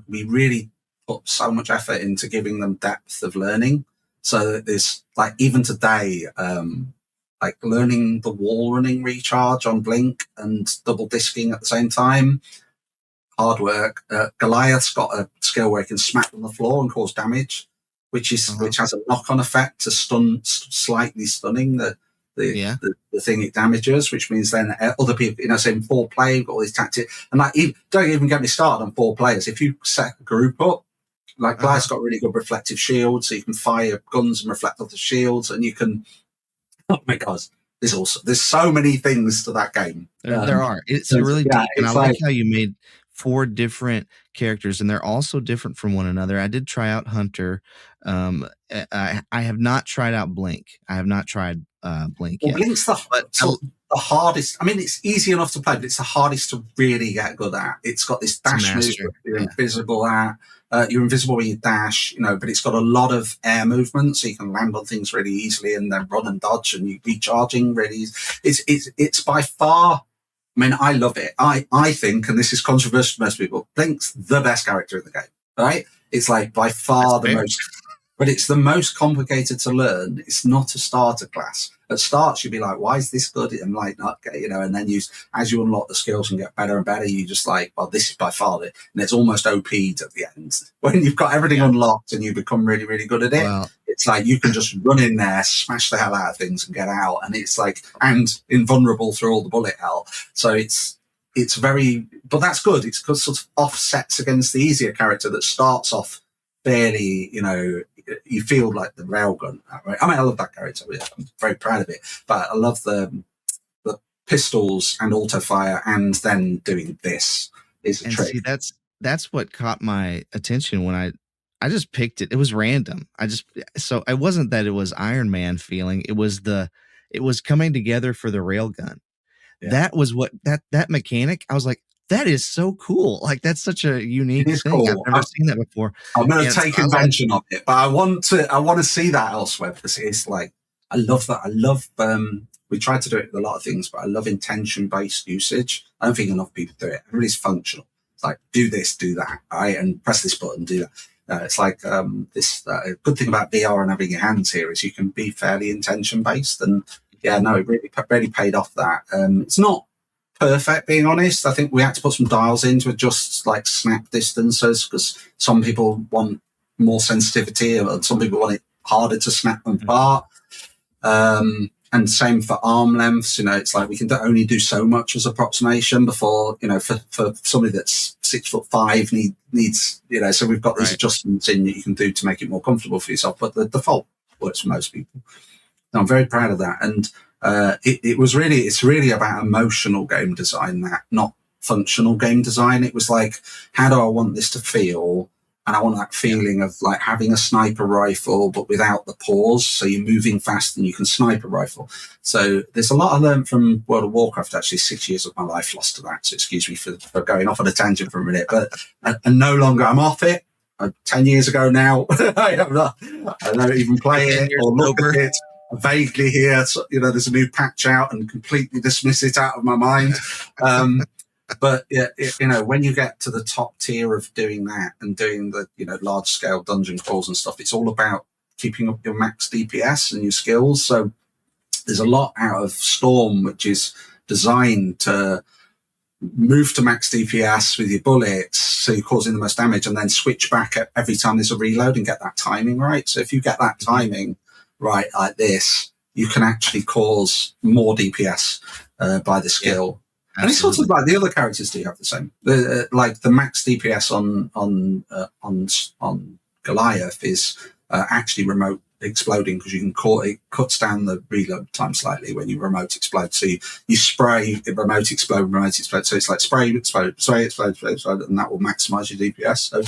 we really put so much effort into giving them depth of learning. So that there's like, even today, like learning the wall running recharge on Blink and double disking at the same time. Hard work. Goliath's got a skill where he can smack on the floor and cause damage, which has a knock-on effect to slightly stunning the thing it damages, which means then other people, say in 4 player, you've got all these tactics, and like, don't even get me started on 4 players. If you set a group up, like Goliath's got really good reflective shields, so you can fire guns and reflect off the shields, and you can. Oh my god! There's so many things to that game. There are. It's really deep, and I like how you made 4 different characters, and they're also different from one another. I did try out Hunter. I have not tried out Blink. I have not tried Blink yet. Blink's the hardest. I mean, it's easy enough to play, but it's the hardest to really get good at. It's got this dash move that you're invisible at. You're invisible when you dash, but it's got a lot of air movement, so you can land on things really easily and then run and dodge, and you recharging really. It's by far. I mean, I love it. I think, and this is controversial to most people, Blink's the best character in the game, right? It's like by far the most, but it's the most complicated to learn. It's not a starter class. At start, you'd be like, why is this good? And like, okay, and then as you unlock the skills and get better and better, you just like, well, this is by far it. And it's almost OP'd at the end. When you've got everything unlocked and you become really, really good at it, it's like you can just run in there, smash the hell out of things and get out. And it's like, and invulnerable through all the bullet hell. So it's very, but that's good. It's because sort of offsets against the easier character that starts off fairly, you feel like the railgun, right? I mean, I love that character. I'm very proud of it, but I love the pistols and auto fire, and then doing this is a trick. See, that's what caught my attention when I just picked it. It was random. So it wasn't that it was Iron Man feeling. It was coming together for the railgun. Yeah. That was what that mechanic. I was like, that is so cool. Like, that's such a unique thing. Cool. I've never seen that before. I'm going to take invention of it, but I want to see that elsewhere, because it's like, I love that. I love, we tried to do it with a lot of things, but I love intention-based usage. I don't think enough people do it. Everybody's functional. It's like, do this, do that, right? And press this button, do that. It's like, this good thing about VR and having your hands here is you can be fairly intention-based. And yeah, no, it really paid off that. It's not perfect, being honest. I think we had to put some dials in to adjust like snap distances, because some people want more sensitivity and some people want it harder to snap them apart. And same for arm lengths. It's like we can only do so much as approximation before, for somebody that's 6'5" needs, so we've got these adjustments in that you can do to make it more comfortable for yourself. But the default works for most people. I'm very proud of that. And it's really about emotional game design, not functional game design. It was like, how do I want this to feel? And I want that feeling of like having a sniper rifle, but without the pause. So you're moving fast and you can sniper rifle. So there's a lot I learned from World of Warcraft, actually. 6 years of my life lost to that. So excuse me for going off on a tangent for a minute, but and no longer I'm off it. 10 years ago now, I don't even play it or look at it. Vaguely here, there's a new patch out, and completely dismiss it out of my mind. But yeah, when you get to the top tier of doing that and doing the large scale dungeon crawls and stuff, it's all about keeping up your max DPS and your skills. So there's a lot out of Storm which is designed to move to max DPS with your bullets, so you're causing the most damage, and then switch back every time there's a reload and get that timing right. So if you get that timing right like this, you can actually cause more DPS by the skill. Yeah, and it's sort of like the other characters do have the same. Like the max DPS on Goliath is actually remote exploding, because you can it cuts down the reload time slightly when you remote explode. So you spray, remote explode. So it's like spray, explode, and that will maximize your DPS. So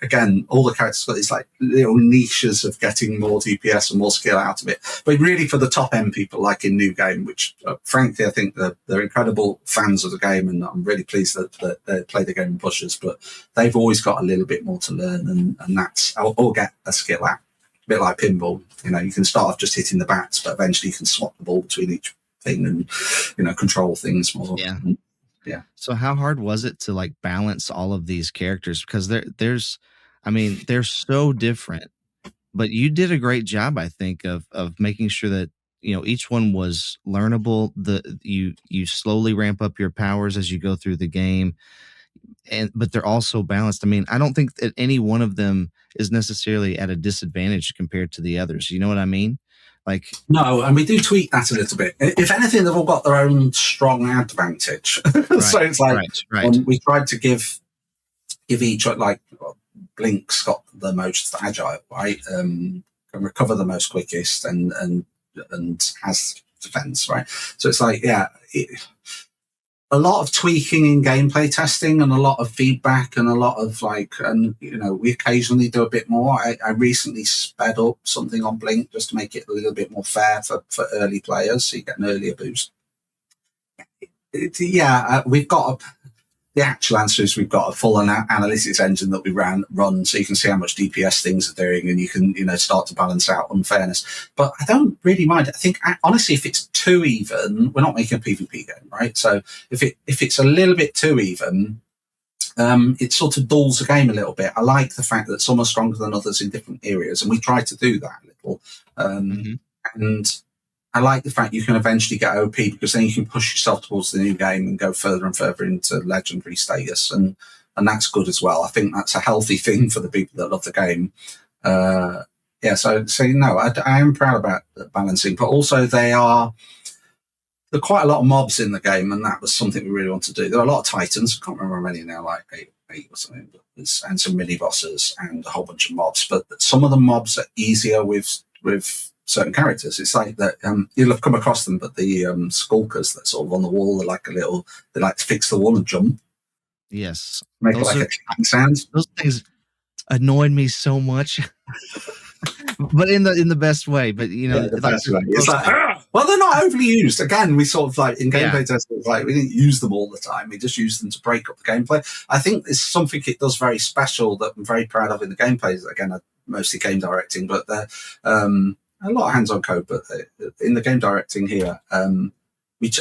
again, all the characters got these like little niches of getting more DPS and more skill out of it. But really for the top end people, like in New Game, which frankly I think they're incredible fans of the game, and I'm really pleased that they play the game in pushes. But they've always got a little bit more to learn, and that's or get a skill at. a bit like pinball. You can start off just hitting the bats, but eventually you can swap the ball between each thing and control things more. Yeah. Yeah. So how hard was it to like balance all of these characters? Because they're so different, but you did a great job, I think, of making sure that each one was learnable. You slowly ramp up your powers as you go through the game, but they're also balanced. I mean, I don't think that any one of them is necessarily at a disadvantage compared to the others. You know what I mean? Like, no, and we do tweak that a little bit. If anything, they've all got their own strong advantage. Right, so it's like right. We tried to give each, like, Blink's got the most agile, right? Can recover the most quickest and has defense, right? So it's like, a lot of tweaking in gameplay testing and a lot of feedback and a lot of we occasionally do a bit more. I recently sped up something on Blink just to make it a little bit more fair for early players, so you get an earlier boost. We've got the actual answer is we've got a full analytics engine that we run so you can see how much DPS things are doing, and you can start to balance out unfairness. But I don't really mind. I think honestly, if it's too even, we're not making a PvP game, right? So if it's a little bit too even, it sort of dulls the game a little bit. I like the fact that some are stronger than others in different areas, and we try to do that a little. And I like the fact you can eventually get OP, because then you can push yourself towards the new game and go further and further into legendary status, and that's good as well. I think that's a healthy thing for the people that love the game. So no, I am proud about the balancing, but also there are quite a lot of mobs in the game, and that was something we really want to do. There are a lot of titans. I can't remember how many now, like eight or something, and some mini bosses and a whole bunch of mobs. But some of the mobs are easier with certain characters. It's like that you'll have come across them, but the skulkers that sort of on the wall, they like to fix the wall and jump. Yes, make those like a clang sound. Those things annoyed me so much. But in the best way. But the best way. It's like, well, they're not overly used. Again, we sort of like in gameplay testing, we didn't use them all the time. We just used them to break up the gameplay. I think it's something it does very special that I'm very proud of in the gameplay. Again, mostly game directing, but a lot of hands-on code. But in the game directing here,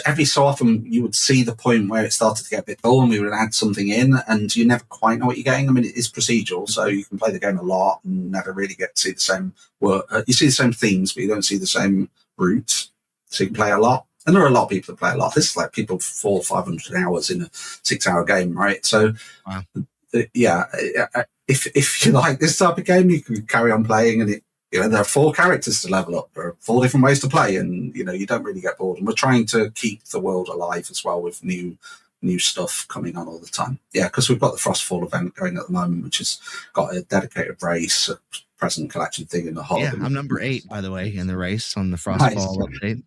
every so often you would see the point where it started to get a bit dull, and we would add something in, and you never quite know what you're getting. I mean, it is procedural, so you can play the game a lot and never really get to see the same work. You see the same themes, but you don't see the same routes. So you can play a lot, and there are a lot of people that play a lot. This is like people 400 or 500 hours in a 6-hour game, right? So, wow. If you like this type of game, you can carry on playing, and there are 4 characters to level up. There are 4 different ways to play, and you don't really get bored. And we're trying to keep the world alive as well with new stuff coming on all the time. Yeah, because we've got the Frostfall event going at the moment, which has got a dedicated race, a present collection thing in the hub. Yeah, I'm number 8, by the way, in the race on the Frostfall update.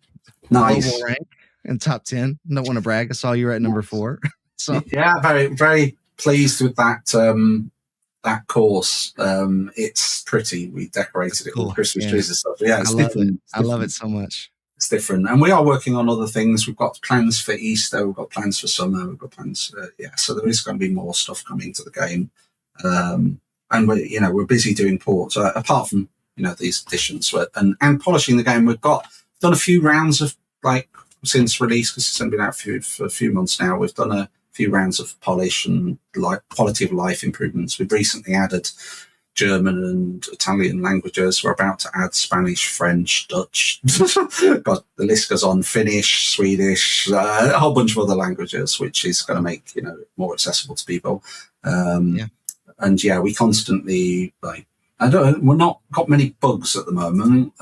Nice. Global rank in top 10. Don't want to brag. I saw you were at number 4. So yeah, very very pleased with that. That course, it's pretty. We decorated it with Christmas trees and stuff. Yeah, it's different. I love it so much. It's different, and we are working on other things. We've got plans for Easter. We've got plans for summer. We've got plans. So there is going to be more stuff coming to the game, and we're busy doing ports. Apart from these additions and polishing the game, we've done a few rounds of since release, because it's only been out for a few months now. We've done a few rounds of polish and quality of life improvements. We've recently added German and Italian languages. We're about to add Spanish, French, Dutch. The list goes on. Finnish, Swedish, a whole bunch of other languages, which is going to make more accessible to people. And we constantly we're not got many bugs at the moment,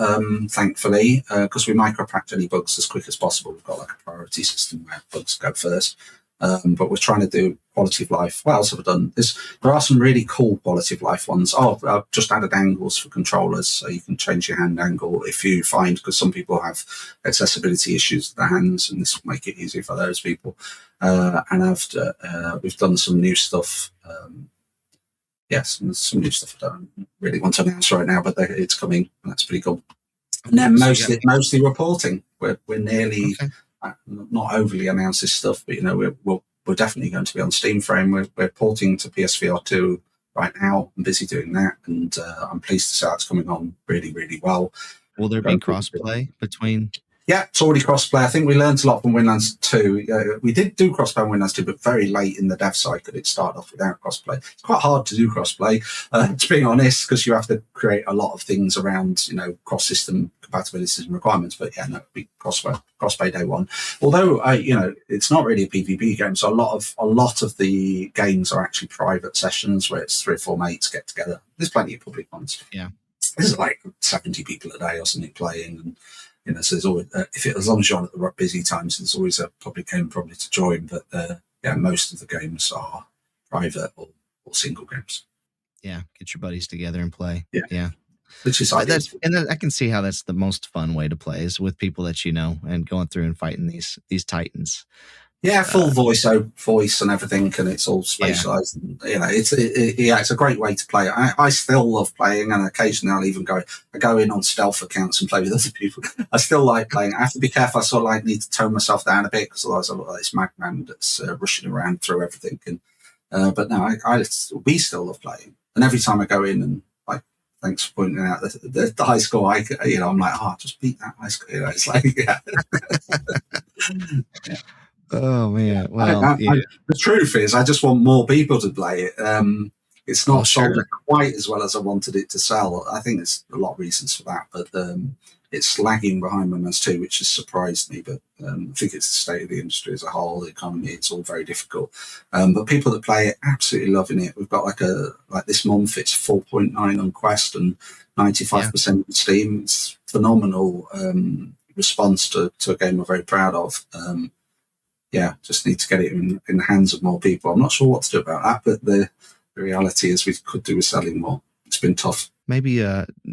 thankfully, because we micropatch any bugs as quick as possible. We've got a priority system where bugs go first. But we're trying to do quality of life. What else have I done? There are some really cool quality of life ones. I've just added angles for controllers, so you can change your hand angle if you find, because some people have accessibility issues with their hands, and this will make it easier for those people. And we've done some new stuff. Some new stuff I don't really want to announce right now, but it's coming, and that's pretty cool. And then mostly reporting. We're nearly. Okay. Not overly announce this stuff, but we're definitely going to be on Steam Frame. We're porting to PSVR 2 right now. I'm busy doing that, and I'm pleased to say it's coming on really, really well. Will there be crossplay between? Yeah, it's already crossplay. I think we learned a lot from Windlands 2. We did do crossplay on Windlands 2, but very late in the dev cycle, it started off without crossplay. It's quite hard to do crossplay, to be honest, because you have to create a lot of things around, cross-system compatibilities and requirements. But yeah, no, it'd be crossplay day one. Although, it's not really a PvP game, so a lot of the games are actually private sessions where it's 3 or 4 mates get together. There's plenty of public ones. Yeah, there's like 70 people a day or something playing, and so there's always, as long as you're on at the busy times, there's always a public game probably to join. But most of the games are private or single games. Yeah, get your buddies together and play. Yeah. Which is I can see how that's the most fun way to play is with people that you know and going through and fighting these titans. Yeah, full voice and everything, and it's all spatialized. Yeah. It's a great way to play. I still love playing, and occasionally I'll even go in on stealth accounts and play with other people. I still like playing. I have to be careful. I sort of need to tone myself down a bit, because otherwise I look like this madman that's rushing around through everything. And but no, we still love playing. And every time I go in and thanks for pointing out the high score, I'm like, just beat that high score. It's like, yeah. Yeah. Oh man! Well, the truth is, I just want more people to play it. It's not sold quite as well as I wanted it to sell. I think there's a lot of reasons for that, but it's lagging behind Windlands 2, which has surprised me. But I think it's the state of the industry as a whole, the economy. It's all very difficult. But people that play it, absolutely loving it. We've got this month, it's 4.9 on Quest and 95% on Steam. It's phenomenal response to a game we're very proud of. Just need to get it in the hands of more people. I'm not sure what to do about that, but the reality is we could do with selling more. It's been tough. Maybe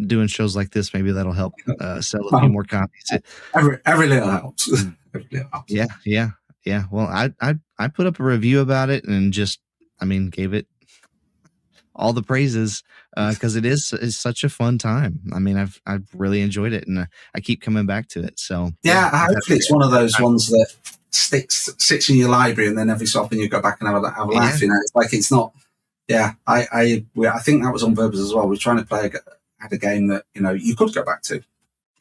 doing shows like this, maybe that'll help sell a few more copies. Every little helps. Every little helps. Yeah. Well, I put up a review about it and gave it all the praises because it's such a fun time. I mean, I've really enjoyed it, and I keep coming back to it. So hopefully it's one of those ones that sits in your library, and then every so often you go back and have a laugh. It's like it's not. Yeah, I think that was on purpose as well. We're trying to play at a game that you could go back to,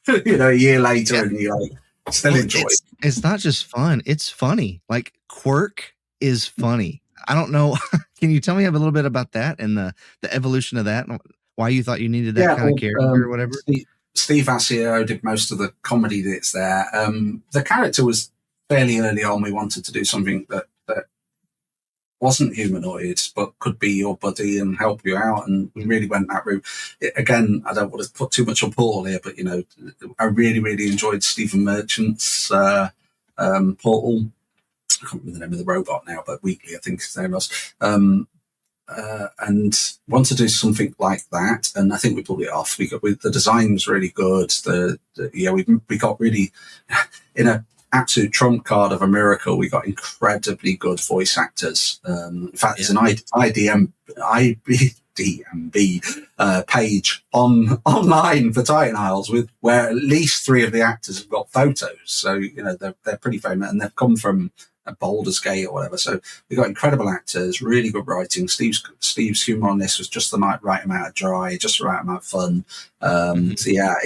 a year later, and you still enjoy it. It's not just fun; it's funny. Like Quirk is funny. I don't know. Can you tell me a little bit about that and the evolution of that, and why you thought you needed that kind of character or whatever? Steve Vassio did most of the comedy that's there. The character was fairly early on. We wanted to do something that wasn't humanoid, but could be your buddy and help you out, and we really went that route. Again, I don't want to put too much on Paul here, but I really, really enjoyed Stephen Merchant's Portal. I can't remember the name of the robot now, but Weekly, I think his name was. And want to do something like that, and I think we pulled it off. The design was really good. We got really in a absolute trump card of a miracle. We got incredibly good voice actors. In fact, there's an IDMB page online for Titan Isles where at least 3 of the actors have got photos. So they're pretty famous, and they've come from Baldur's Gate or whatever. So we got incredible actors, really good writing. Steve's humor on this was just the right amount of dry, just the right amount of fun. So yeah,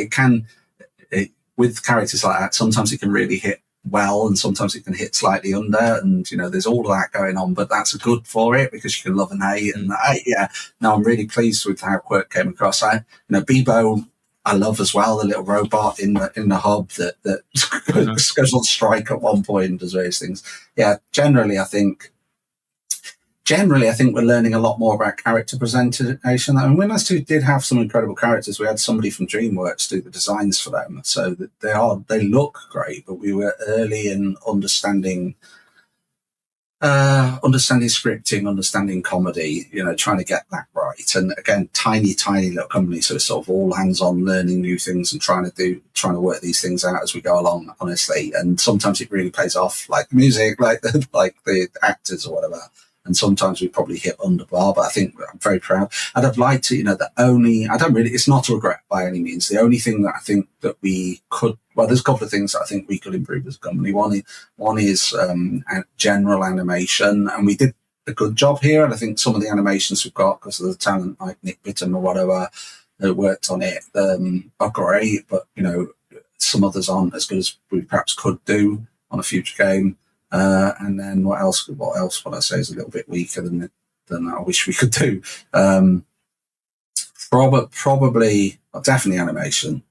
with characters like that, sometimes it can really hit well, and sometimes it can hit slightly under, and there's all of that going on, but that's good for it because you can love and hate. And I'm really pleased with how Quirk came across. Bebo I love as well, the little robot in the hub that goes on strike at one point and does various things. Yeah, generally I think we're learning a lot more about character presentation. I mean, Windlands 2 did have some incredible characters. We had somebody from DreamWorks do the designs for them, so they look great. But we were early in understanding scripting, understanding comedy. Trying to get that right. And again, tiny little company, so it's sort of all hands on, learning new things and trying to work these things out as we go along. Honestly, and sometimes it really pays off, like music, like the actors or whatever. And sometimes we probably hit under bar, but I think I'm very proud. And I'd like to, it's not a regret by any means. The only thing that I think that we could, there's a couple of things that I think we could improve as a company. One is general animation. And we did a good job here. And I think some of the animations we've got, because of the talent like Nick Bitton or whatever that worked on it, are great. But, you know, some others aren't as good as we perhaps could do on a future game. And then what else would I say is a little bit weaker than I wish we could do? Probably, definitely animation.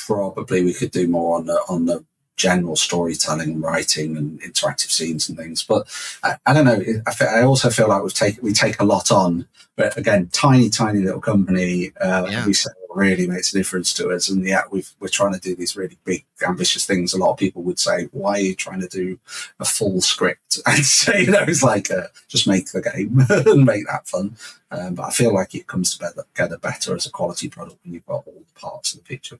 Probably we could do more on the general storytelling and writing and interactive scenes and things. But I don't know. I also feel like we take a lot on, but again, tiny little company. Every sale really makes a difference to us. And we're trying to do these really big, ambitious things. A lot of people would say, "Why are you trying to do a full script?" And say, you know, it's like just make the game and make that fun. But I feel like it comes together better as a quality product when you've got all the parts of the picture.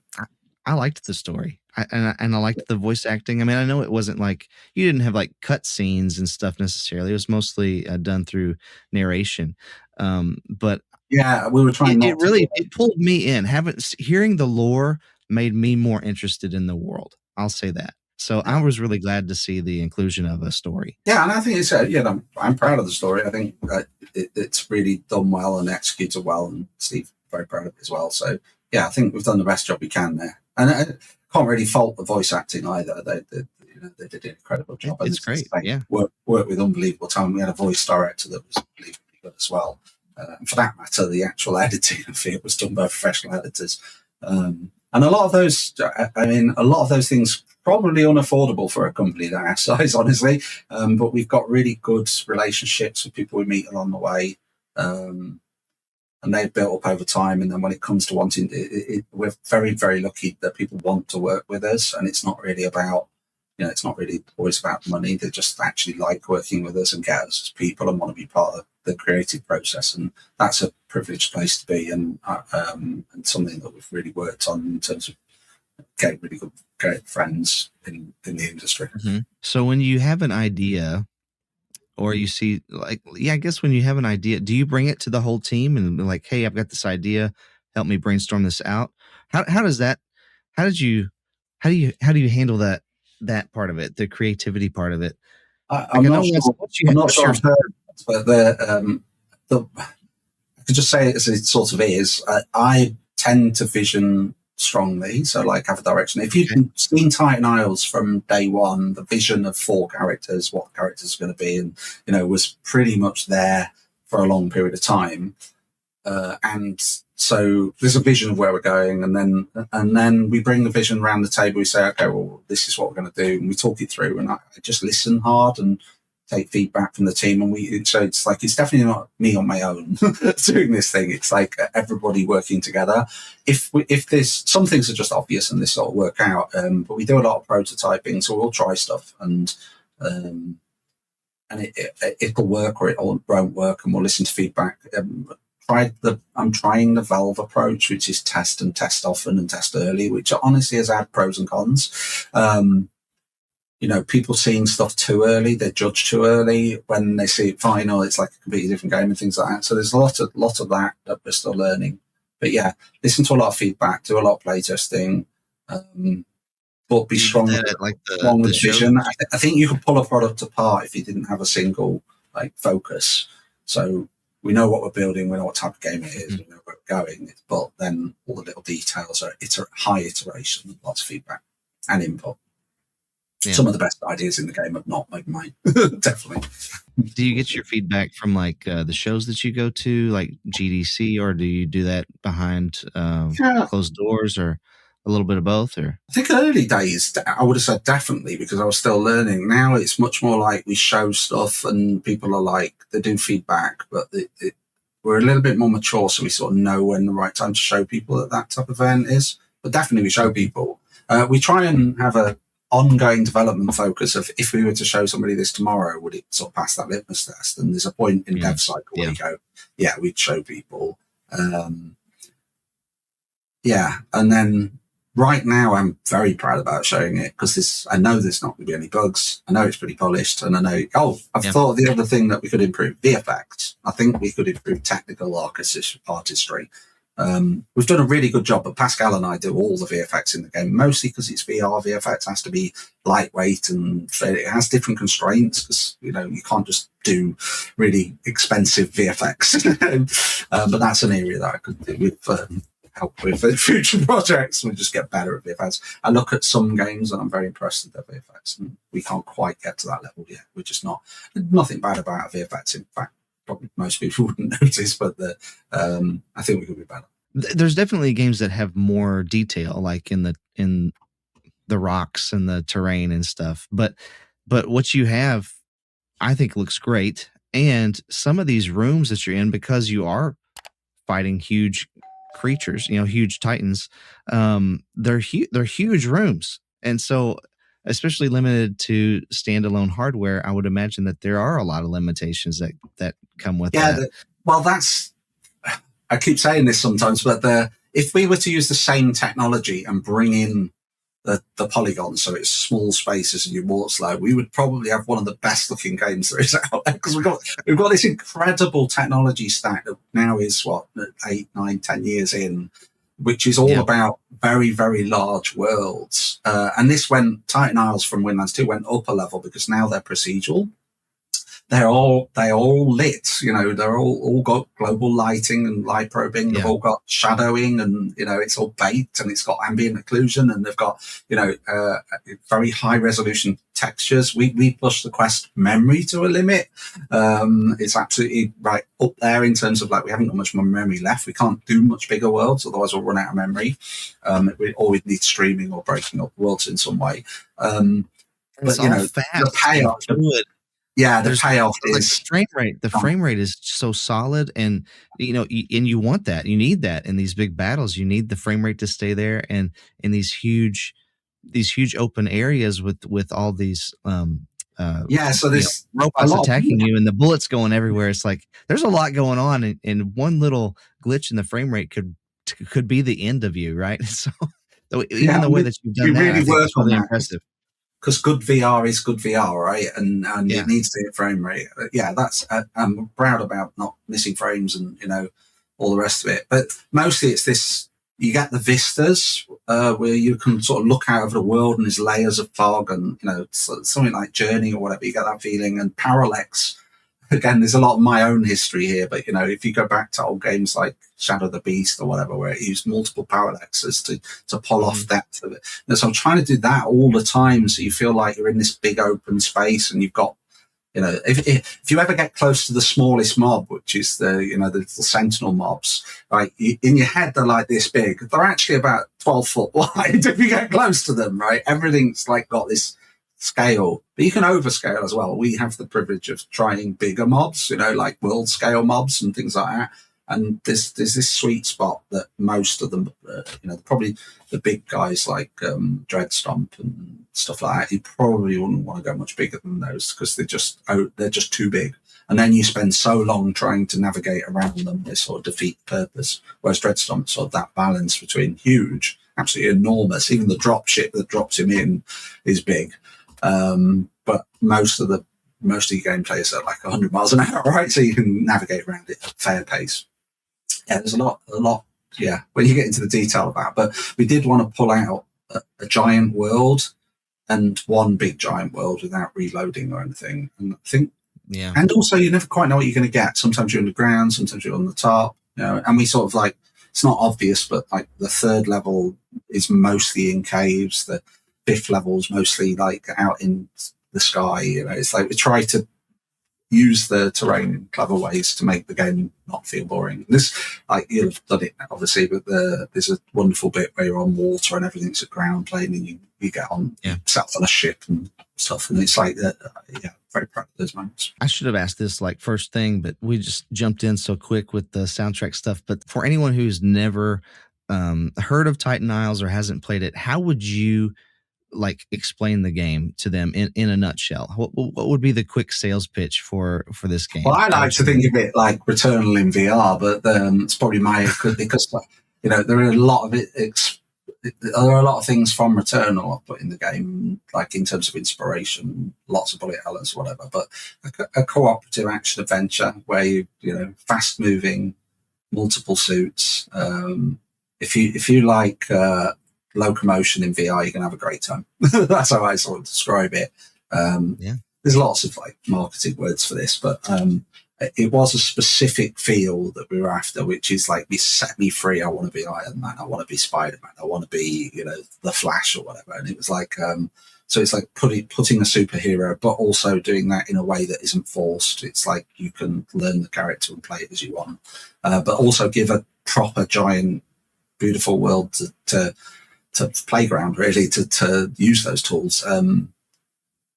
I liked the story, and I liked the voice acting. I mean, I know it wasn't like you didn't have like cut scenes and stuff necessarily. It was mostly done through narration. But yeah, we were trying. It pulled me in. Hearing the lore made me more interested in the world. I'll say that. So I was really glad to see the inclusion of a story. Yeah, and I think it's I'm proud of the story. I think it's really done well and executed well, and Steve very proud of it as well. So yeah, I think we've done the best job we can there. And I can't really fault the voice acting either. They did an incredible job. It's great. Yeah, work with unbelievable talent. We had a voice director that was unbelievably good as well. And for that matter, the actual editing of it was done by professional editors. And a lot of those things probably unaffordable for a company that our size, honestly. But we've got really good relationships with people we meet along the way. And they've built up over time. And then when it comes to wanting we're very, very lucky that people want to work with us. And it's not really about, it's not really always about money. They just actually like working with us and get us as people and want to be part of the creative process. And that's a privileged place to be, and something that we've really worked on in terms of getting really good, great friends in the industry. Mm-hmm. So when you have an idea, or you see, I guess when you have an idea, do you bring it to the whole team and be like, "Hey, I've got this idea. Help me brainstorm this out." How do you handle that part of it, the creativity part of it? I'm not sure I've heard, but I could just say it as it sort of is. I tend to vision strongly, so like have a direction. If you've seen Titan Isles from day one, the vision of 4 characters, what the characters are going to be, and was pretty much there for a long period of time. And so there's a vision of where we're going, and then we bring the vision around the table. We say, okay, well, this is what we're going to do, and we talk it through. And I just listen hard and take feedback from the team. And so it's like, it's definitely not me on my own doing this thing. It's like everybody working together. If there's some things are just obvious and this will work out, but we do a lot of prototyping, so we'll try stuff and it'll work or it won't work, and we'll listen to feedback. I'm trying the Valve approach, which is test and test often and test early, which honestly has had pros and cons. People seeing stuff too early, they judge too early. When they see it final, it's like a completely different game and things like that. So there's a lot of that we're still learning. But yeah, listen to a lot of feedback, do a lot of playtesting, but be strong with the vision. I think you could pull a product apart if you didn't have a single focus. So we know what we're building, we know what type of game it is, we know where we're going, but then all the little details are high iteration, lots of feedback and input. Yeah. Some of the best ideas in the game have not made mine, definitely. Do you get your feedback from the shows that you go to, like GDC, or do you do that behind closed doors, or a little bit of both? Or I think early days, I would have said definitely, because I was still learning. Now it's much more like we show stuff and people are like, they do feedback, but we're a little bit more mature, so we sort of know when the right time to show people that type of event is. But definitely we show people. We try and have a ongoing development focus of, if we were to show somebody this tomorrow, would it sort of pass that litmus test? And there's a point in dev cycle where you go, yeah, we'd show people. And then right now I'm very proud about showing it, because I know there's not going to be any bugs. I know it's pretty polished, and I know, I've thought of the other thing that we could improve, VFX. I think we could improve technical artistry. We've done a really good job, but Pascal and I do all the VFX in the game, mostly because it's VR. VFX has to be lightweight and it has different constraints because, you can't just do really expensive VFX. But that's an area that I could do with help with future projects. We just get better at VFX. I look at some games and I'm very impressed with their VFX, and we can't quite get to that level yet. We're just nothing bad about VFX. In fact, probably most people wouldn't notice, but I think we could be better. There's definitely games that have more detail, like in the rocks and the terrain and stuff. But what you have, I think, looks great. And some of these rooms that you're in, because you are fighting huge creatures, huge titans, they're huge rooms, and so especially limited to standalone hardware, I would imagine that there are a lot of limitations that come with that. I keep saying this sometimes, but if we were to use the same technology and bring in the polygons, so it's small spaces and you walk slow, we would probably have one of the best looking games there is out there, because we've got this incredible technology stack that now is 8, 9, 10 years in, which is all about very, very large worlds. And Titan Isles from Windlands 2 went up a level because now they're procedural. They're all lit, they're all got global lighting and light probing. They've all got shadowing, and, it's all baked, and it's got ambient occlusion, and they've got, very high resolution textures. We push the Quest memory to a limit. It's absolutely right up there in terms of we haven't got much more memory left. We can't do much bigger worlds, otherwise we'll run out of memory. We always need streaming or breaking up worlds in some way. But fast. The payoff. Yeah, the payoff is frame rate. The frame rate is so solid, and and you want that. You need that in these big battles. You need the frame rate to stay there, and in these huge open areas with all these so there's robots attacking you and the bullets going everywhere. It's like there's a lot going on, and one little glitch in the frame rate could be the end of you, right? So even the way that you've done that, really I think it's really impressive. Because good VR is good VR, right? And it needs to hit frame rate. That's I'm proud about not missing frames and all the rest of it. But mostly it's this: you get the vistas where you can sort of look out over the world and there's layers of fog, and something like Journey or whatever. You get that feeling. And Parallax, again, there's a lot of my own history here, but if you go back to old games like Shadow of the Beast or whatever, where it used multiple parallaxes to pull off depth of it. And so I'm trying to do that all the time, so you feel like you're in this big open space, and you've got, if you ever get close to the smallest mob, which is the little sentinel mobs, right? In your head they're like this big. They're actually about 12 foot wide if you get close to them, right? Everything's got this scale, but you can overscale as well. We have the privilege of trying bigger mobs, like world scale mobs and things like that. And there's this sweet spot that most of them, probably the big guys like Dreadstomp and stuff like that, you probably wouldn't want to go much bigger than those because they're just too big. And then you spend so long trying to navigate around them, they sort of defeat the purpose. Whereas Dreadstomp sort of that balance between huge, absolutely enormous. Even the drop ship that drops him in is big. But most of your gameplay is at 100 miles an hour, right? So you can navigate around it at a fair pace. Yeah, there's a lot, when you get into the detail of that. But we did want to pull out a giant world and one big giant world without reloading or anything. And I think, and also you never quite know what you're going to get. Sometimes you're on the ground, sometimes you're on the top, and we sort of it's not obvious, but the third level is mostly in caves. The fifth level is mostly out in the sky. It's we try to use the terrain in clever ways to make the game not feel boring. This, you'll have done it obviously, but there's a wonderful bit where you're on water and everything's a ground plane, and you get on, set on a ship and stuff, and it's very proud of those moments. I should have asked this first thing, but we just jumped in so quick with the soundtrack stuff. But for anyone who's never heard of Titan Isles or hasn't played it, how would you explain the game to them in a nutshell? What would be the quick sales pitch for this game? Well, I like to think of it like Returnal in VR, but it's probably because there are a lot of there are a lot of things from Returnal I've put in the game, in terms of inspiration, lots of bullet hells, whatever. But a cooperative action adventure where you fast moving, multiple suits. If you like locomotion in VR, you're gonna have a great time. That's how I sort of describe it. There's lots of like marketing words for this, but it was a specific feel that we were after, which is like, set me free. I want to be Iron Man. I want to be Spider-Man. I want to be, the Flash or whatever. And it was like, so it's like putting a superhero, but also doing that in a way that isn't forced. It's like you can learn the character and play it as you want, but also give a proper giant, beautiful world to playground, really, to use those tools. And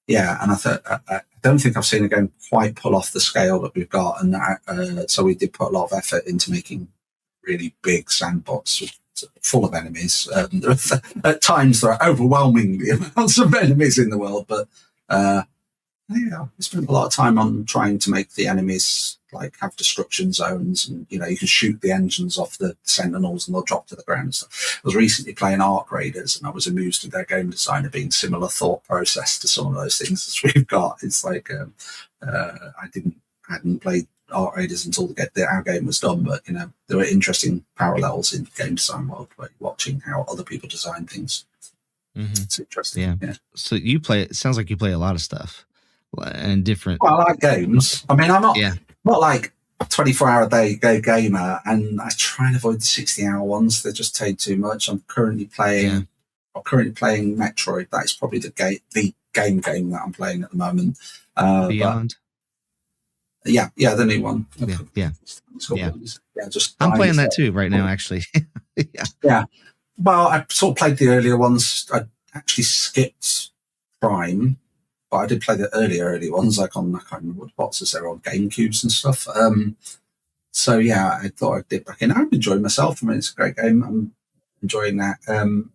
I don't think I've seen a game quite pull off the scale that we've got, and so we did put a lot of effort into making really big sandbox full of enemies. At times there are overwhelming amounts of enemies in the world, but we spent a lot of time on trying to make the enemies like have destruction zones, and you can shoot the engines off the sentinels and they'll drop to the ground and stuff. I was recently playing Arc Raiders, and I was amused with their game designer being similar thought process to some of those things as we've got. It's like I hadn't played Arc Raiders until our game was done, but there were interesting parallels in the game design world, like watching how other people design things. It's interesting. Yeah. So it sounds like you play a lot of stuff and different. Well, I like games. I mean, I'm not like a 24-hour a day gamer, and I try and avoid the 60-hour ones. They just take too much. I'm currently playing Metroid. That is probably the game that I'm playing at the moment. Beyond. The new one. Yeah. Just I'm playing that too right now, actually. Yeah. Well, I sort of played the earlier ones. I actually skipped Prime, but I did play the early ones, like on, I can't remember what boxes they're on, GameCubes and stuff. So yeah, I thought I'd dip back in. I'm enjoying myself. I mean, it's a great game. I'm enjoying that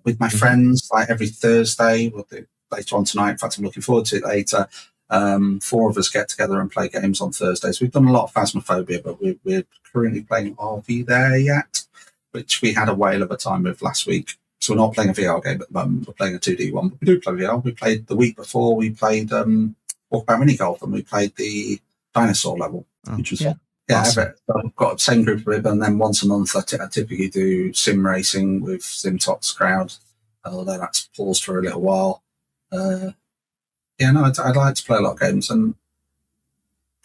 with my friends, like every Thursday. We'll do later on tonight. In fact, I'm looking forward to it later. 4 of us get together and play games on Thursdays. We've done a lot of Phasmophobia, but we're currently playing RV There Yet, which we had a whale of a time with last week. So we're not playing a VR game at the moment. We're playing a 2D one, but we do play VR. We played the week before. We played Walkabout Mini Golf, and we played the dinosaur level, which was fun. Yeah, awesome. I've got the same group of people, and then once a month I typically do sim racing with Simtox crowd. Although that's paused for a little while. I'd like to play a lot of games and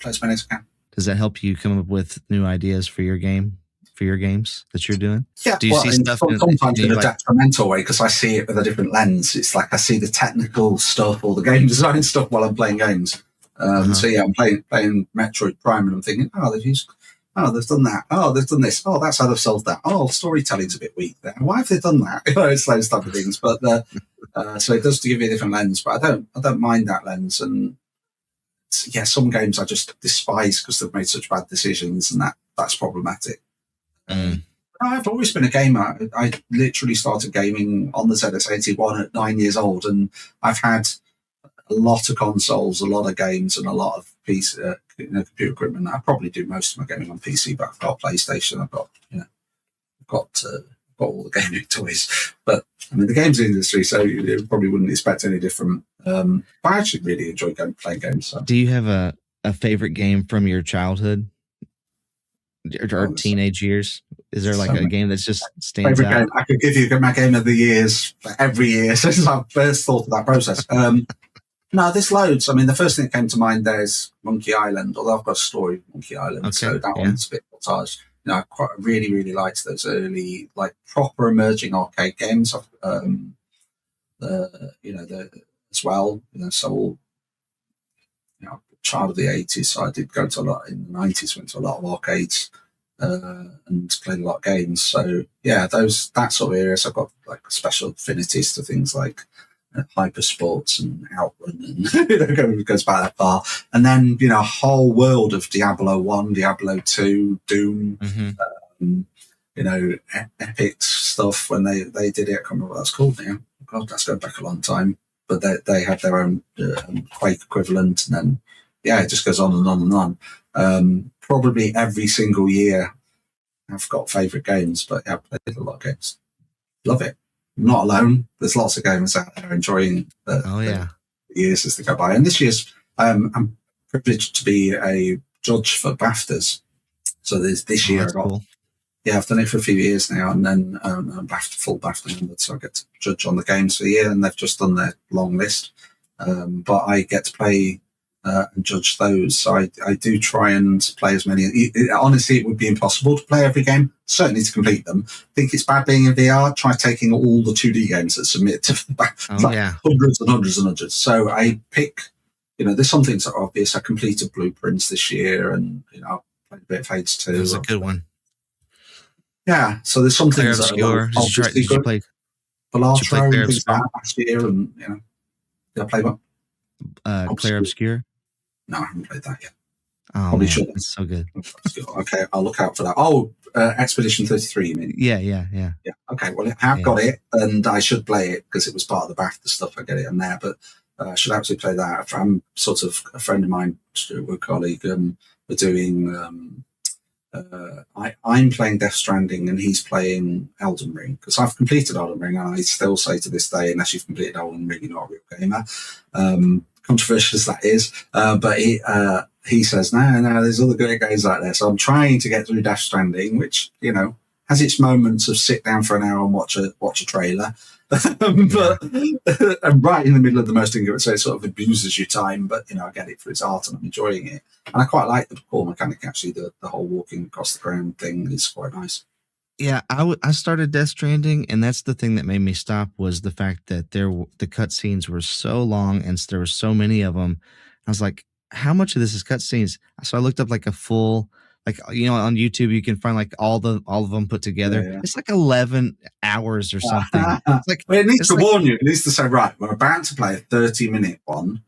play as many as I can. Does that help you come up with new ideas for your games that you're doing? Yeah, do you see stuff sometimes in a detrimental way, because I see it with a different lens. It's like I see the technical stuff or the game design stuff while I'm playing games. So yeah, I'm playing Metroid Prime, and I'm thinking, they've done that. Oh, they've done this. Oh, that's how they've solved that. Oh, storytelling's a bit weak there. Why have they done that? It's those type of things. But so it does give you a different lens. But I don't mind that lens. And yeah, some games I just despise because they've made such bad decisions, and that's problematic. I've always been a gamer. I literally started gaming on the ZX81 at 9 years old, and I've had a lot of consoles, a lot of games, and a lot of PC, computer equipment. I probably do most of my gaming on PC, but I've got a PlayStation. I've got all the gaming toys. But I mean, the games industry, so you probably wouldn't expect any different. But I actually really enjoy playing games. So. Do you have a favorite game from your childhood or teenage years? Is there like a game that's just stands out? Game. I could give you my game of the years for every year since I first thought of that process. No, there's loads. I mean, the first thing that came to mind there is Monkey Island, although I've got a story of Monkey Island, so that one's a bit montage. I really, really liked those early, like, proper emerging arcade games. As well. So, child of the 80s, so I did go to a lot in the 90s. Went to a lot of arcades and played a lot of games. So yeah, that sort of areas. I've got like special affinities to things like hyper sports and outrun, and it goes back that far. And then a whole world of Diablo 1, Diablo 2, Doom, epic stuff when they did it. I can't remember what that's called now. God, that's going back a long time. But they had their own Quake equivalent, and then it just goes on and on and on. Probably every single year I've got favourite games, but I've played a lot of games. Love it. I'm not alone. There's lots of gamers out there enjoying the years as they go by. And this year's, I'm privileged to be a judge for BAFTAs. So this year I got Yeah, I've done it for a few years now, and then I'm full BAFTA member, so I get to judge on the games for the year, and they've just done their long list. But I get to play and judge those. So I do try and play as many. Honestly, it would be impossible to play every game, certainly to complete them. I think it's bad being in VR. Try taking all the 2D games that submit to hundreds and hundreds and hundreds. So I pick, there's some things that are obvious. I completed Blueprints this year, and, I played a bit of Hades 2. It was a good one. Yeah, so there's some things that are obviously good. Did you play Balatro and things like that last year, and did I play what? Claire Obscure? No, I haven't played that yet. Oh, probably should. It's so good. Okay, I'll look out for that. Oh, Expedition 33, you mean? Yeah. Okay, well, I have got it, and I should play it because it was part of the BAFTA stuff. I get it in there, but I should actually play that. I'm sort of a friend of mine, a colleague, we're doing... I'm playing Death Stranding and he's playing Elden Ring, because I've completed Elden Ring, and I still say to this day, unless you've completed Elden Ring, you're not a real gamer. Controversial as that is, but he says no, there's other great games out there. So I'm trying to get through Death Stranding, which has its moments of sit down for an hour and watch a trailer. But I'm right in the middle of the most ignorant, so it sort of abuses your time. But I get it for its art, and I'm enjoying it, and I quite like the core mechanic. Actually, the whole walking across the ground thing is quite nice. Yeah, I started Death Stranding, and that's the thing that made me stop, was the fact that the cutscenes were so long and there were so many of them. I was like, how much of this is cutscenes? So I looked up like a full. On YouTube, you can find like all of them put together. Yeah. It's like 11 hours or something. It's like, well, it needs to warn you. It needs to say, right, we're about to play a 30-minute one.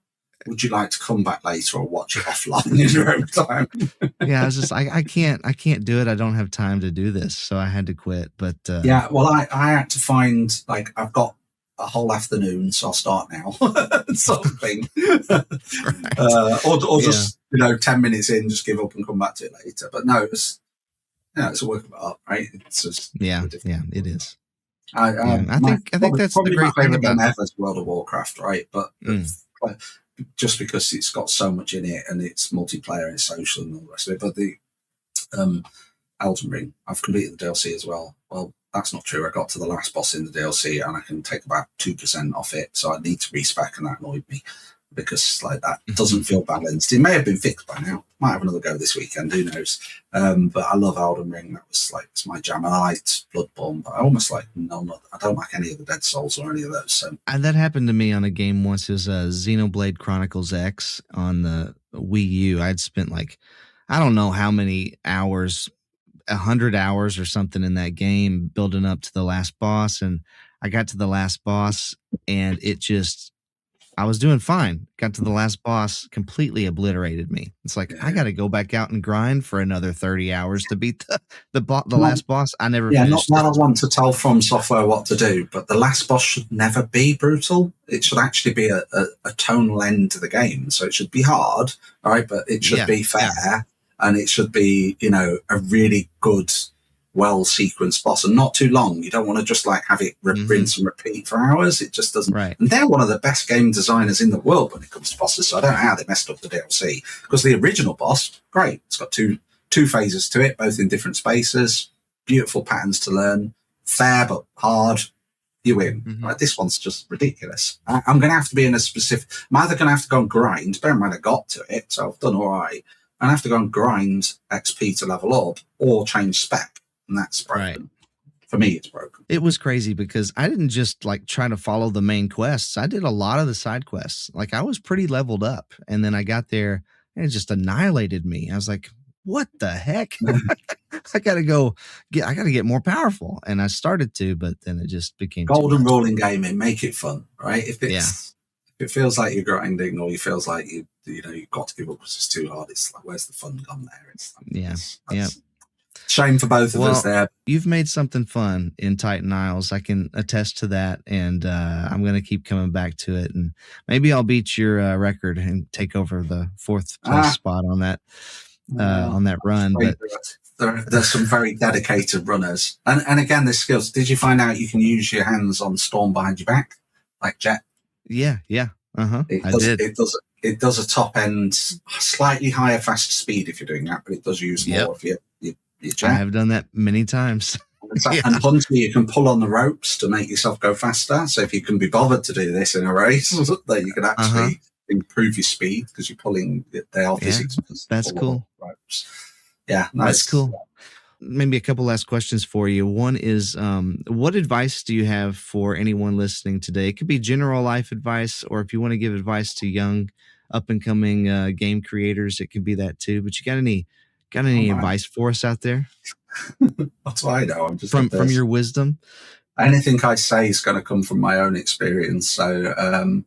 Would you like to come back later or watch it offline in your own time? Yeah, I was just I can't do it. I don't have time to do this, so I had to quit. But yeah, well, I had to find, I've got a whole afternoon, so I'll start now, sort of thing. Right. Or just 10 minutes in, just give up and come back to it later. But no, it's a work of art, right? It's just it is. I think that's probably the great my thing favorite about game ever is World of Warcraft, right? But just because it's got so much in it, and it's multiplayer and it's social and all the rest of it. But the Elden Ring, I've completed the DLC as well. Well, that's not true. I got to the last boss in the DLC, and I can take about 2% off it. So I need to respec, and that annoyed me, because that doesn't feel balanced. It may have been fixed by now. Might have another go this weekend. Who knows? But I love Elden Ring. That was it's my jam. And I liked Bloodborne, but I almost I don't like any of the Dead Souls or any of those. So. And that happened to me on a game once. It was Xenoblade Chronicles X on the Wii U. I'd spent I don't know how many hours, 100 hours or something in that game, building up to the last boss. And I got to the last boss, and I was doing fine. Got to the last boss, completely obliterated me. It's I got to go back out and grind for another 30 hours to beat the last boss. I never finished. Not that I want to tell From Software what to do, but the last boss should never be brutal. It should actually be a tonal end to the game. So it should be hard, all right, but it should be fair, and it should be, a really good, well-sequenced boss, and not too long. You don't want to just have it rinse and repeat for hours. It just doesn't. Right. And they're one of the best game designers in the world when it comes to bosses. So I don't know how they messed up the DLC, because the original boss, great. It's got two phases to it, both in different spaces, beautiful patterns to learn, fair but hard. You win. Right? This one's just ridiculous. I'm going to have to be in a specific. I'm either going to have to go and grind. Bear in mind I got to it, so I've done all right. And I have to go and grind XP to level up, or change spec. And that's broken. Right. For me, it's broken. It was crazy because I didn't just try to follow the main quests. I did a lot of the side quests. I was pretty leveled up, and then I got there and it just annihilated me. I was like, what the heck? I gotta get more powerful. And I started to, but then it just became golden rule in gaming: make it fun, right? If it feels like you're grinding, or you feels like you've got to give up because it's too hard, it's where's the fun gone there? It's shame for both of us there. You've made something fun in Titan Isles. I can attest to that, and I'm going to keep coming back to it. And maybe I'll beat your record and take over the 4th place spot on that run. But there's some very dedicated runners, and again, there's skills. Did you find out you can use your hands on Storm behind your back, like Jet? Yeah. I did. It does a top end, slightly higher, faster speed if you're doing that, but it does use more of your I have done that many times. And Hunter, you can pull on the ropes to make yourself go faster. So if you can be bothered to do this in a race, that you can actually improve your speed because you're pulling. They are physics. That's cool. Ropes. Yeah, nice. That's cool. Maybe a couple last questions for you. One is, what advice do you have for anyone listening today? It could be general life advice, or if you want to give advice to young, up and coming game creators, it could be that too. But you got any advice for us out there? That's what I know. I'm just from your wisdom. Anything I say is going to come from my own experience. So,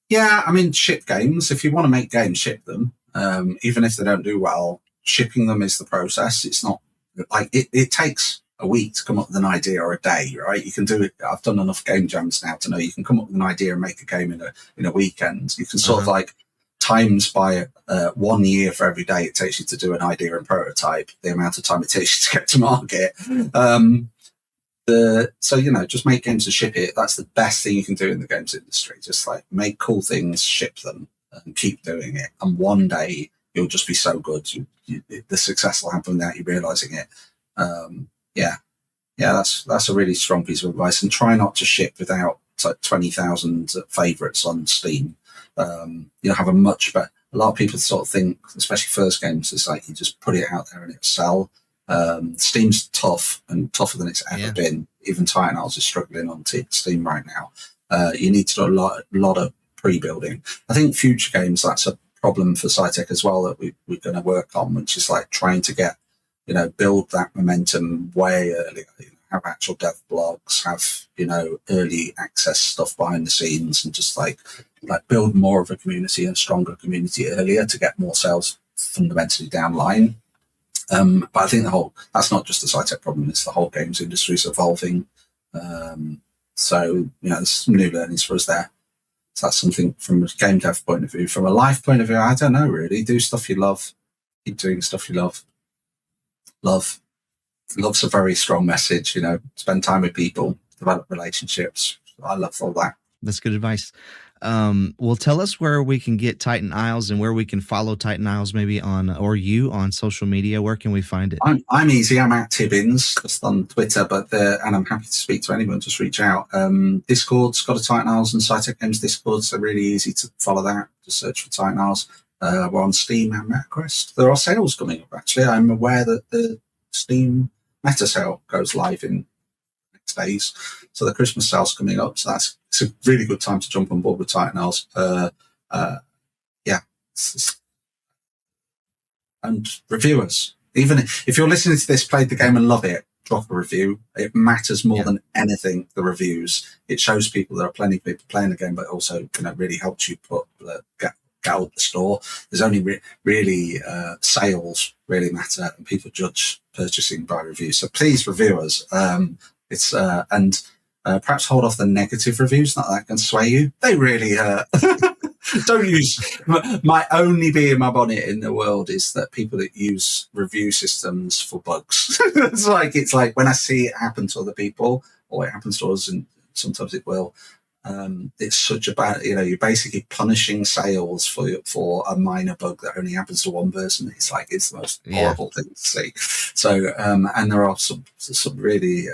yeah, I mean, ship games. If you want to make games, ship them. Even if they don't do well, shipping them is the process. It's not like it takes a week to come up with an idea or a day, right? You can do it. I've done enough game jams now to know you can come up with an idea and make a game in a weekend. You can sort of like times by 1 year for every day it takes you to do an idea and prototype, the amount of time it takes you to get to market. So, just make games and ship it. That's the best thing you can do in the games industry. Just like make cool things, ship them, and keep doing it. And one day you'll just be so good. The success will happen without you realizing it. That's a really strong piece of advice. And try not to ship without 20,000 favorites on Steam. You'll have a much better. A lot of people sort of think, especially first games, it's like you just put it out there and it'll sell. Steam's tough and tougher than it's ever been. Even Titan Isles is struggling on Steam right now. You need to do a lot of pre-building. I think future games, that's a problem for Psytec as well that we're going to work on, which is like trying to get, build that momentum way earlier. Have actual dev blogs, have early access stuff behind the scenes, and just like build more of a community and stronger community earlier to get more sales fundamentally down line. But I think that's not just the Psytec problem; it's the whole games industry is evolving. So there's some new learnings for us there. So that's something from a game dev point of view. From a life point of view, I don't know really. Do stuff you love. Keep doing stuff you love. Love's a very strong message, spend time with people, develop relationships. I love all that. That's good advice. Well, tell us where we can get Titan Isles and where we can follow Titan Isles maybe on social media. Where can we find it? I'm easy. I'm at Hibbins, just on Twitter, and I'm happy to speak to anyone. Just reach out. Discord's got a Titan Isles and Psytec Games Discord, so really easy to follow that. Just search for Titan Isles. We're on Steam and MetaQuest. There are sales coming up, actually. I'm aware that the Steam Meta sale goes live in next days, so the Christmas sale's coming up. So it's a really good time to jump on board with Titan Isles. And reviewers, even if you're listening to this, played the game and love it, drop a review. It matters more than anything. The reviews, it shows people there are plenty of people playing the game, but also really helps you get out the store. There's only really sales really matter, and people judge purchasing by reviews. So please review us. Perhaps hold off the negative reviews. Not that can sway you. They really hurt. Don't use my only bee in my bonnet in the world is that people that use review systems for bugs. it's like when I see it happen to other people, or it happens to us, and sometimes it will. It's such a bad, you're basically punishing sales for a minor bug that only happens to one person. It's the most horrible thing to see. So, and there are some really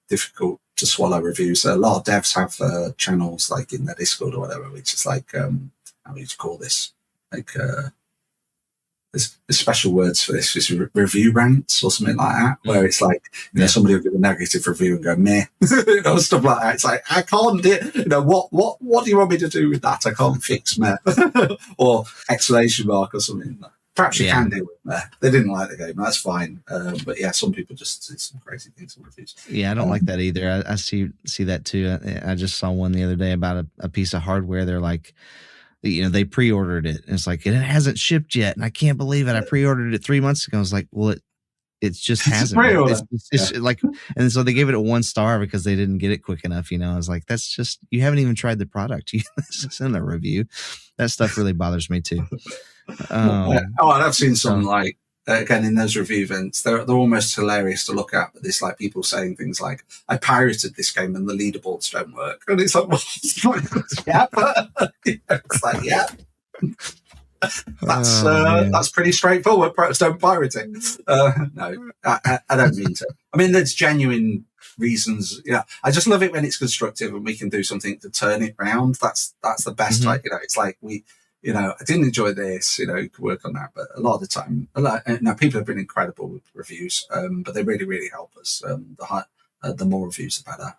difficult to swallow reviews. A lot of devs have channels like in their Discord or whatever, which is how do you call this? There's special words for this. It's review rants or something like that, where it's somebody will give a negative review and go meh, stuff like that. It's like, I can't do what do you want me to do with that? I can't fix meh or exclamation mark or something. Perhaps you can do it meh. They didn't like the game. That's fine. But yeah, some people just do some crazy things in reviews. Yeah, I don't like that either. I see that too. I just saw one the other day about a piece of hardware. They're like, they pre-ordered it. And it's like, it hasn't shipped yet. And I can't believe it. I pre-ordered it 3 months ago. I was like, well, it just hasn't. It's like, and so they gave it a 1 star because they didn't get it quick enough. I was like, that's just, you haven't even tried the product. This isn't a review. That stuff really bothers me too. And I've seen some again, in those review events, they're almost hilarious to look at. But it's like people saying things like, I pirated this game and the leaderboards don't work. And it's like, well, yeah, but it's like, yeah. That's pretty straightforward. Don't pirate it. No, I don't mean to. I mean, there's genuine reasons. Yeah, I just love it when it's constructive and we can do something to turn it round. That's the best. Mhm. Like, it's like I didn't enjoy this. You could work on that, but a lot of the time, now people have been incredible with reviews, but they really, really help us. The more reviews, the better.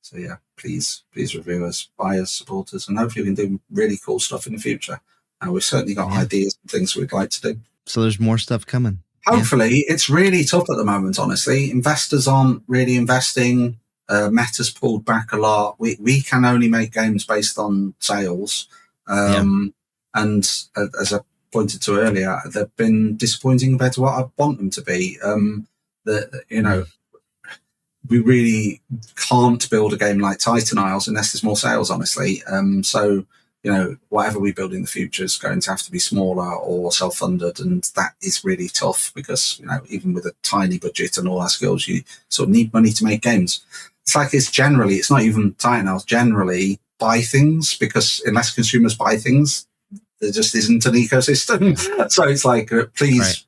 So yeah, please review us, buy us, support us, and hopefully we can do really cool stuff in the future. We've certainly got ideas and things we'd like to do. So there's more stuff coming. Hopefully. It's really tough at the moment, honestly. Investors aren't really investing. Meta's pulled back a lot. We can only make games based on sales. And as I pointed to earlier, they've been disappointing compared to what I want them to be. We really can't build a game like Titan Isles unless there's more sales, honestly. So whatever we build in the future is going to have to be smaller or self-funded, and that is really tough because even with a tiny budget and all our skills, you sort of need money to make games. It's like it's not even Titan Isles. Generally, buy things, because unless consumers buy things, there just isn't an ecosystem. So it's like, please,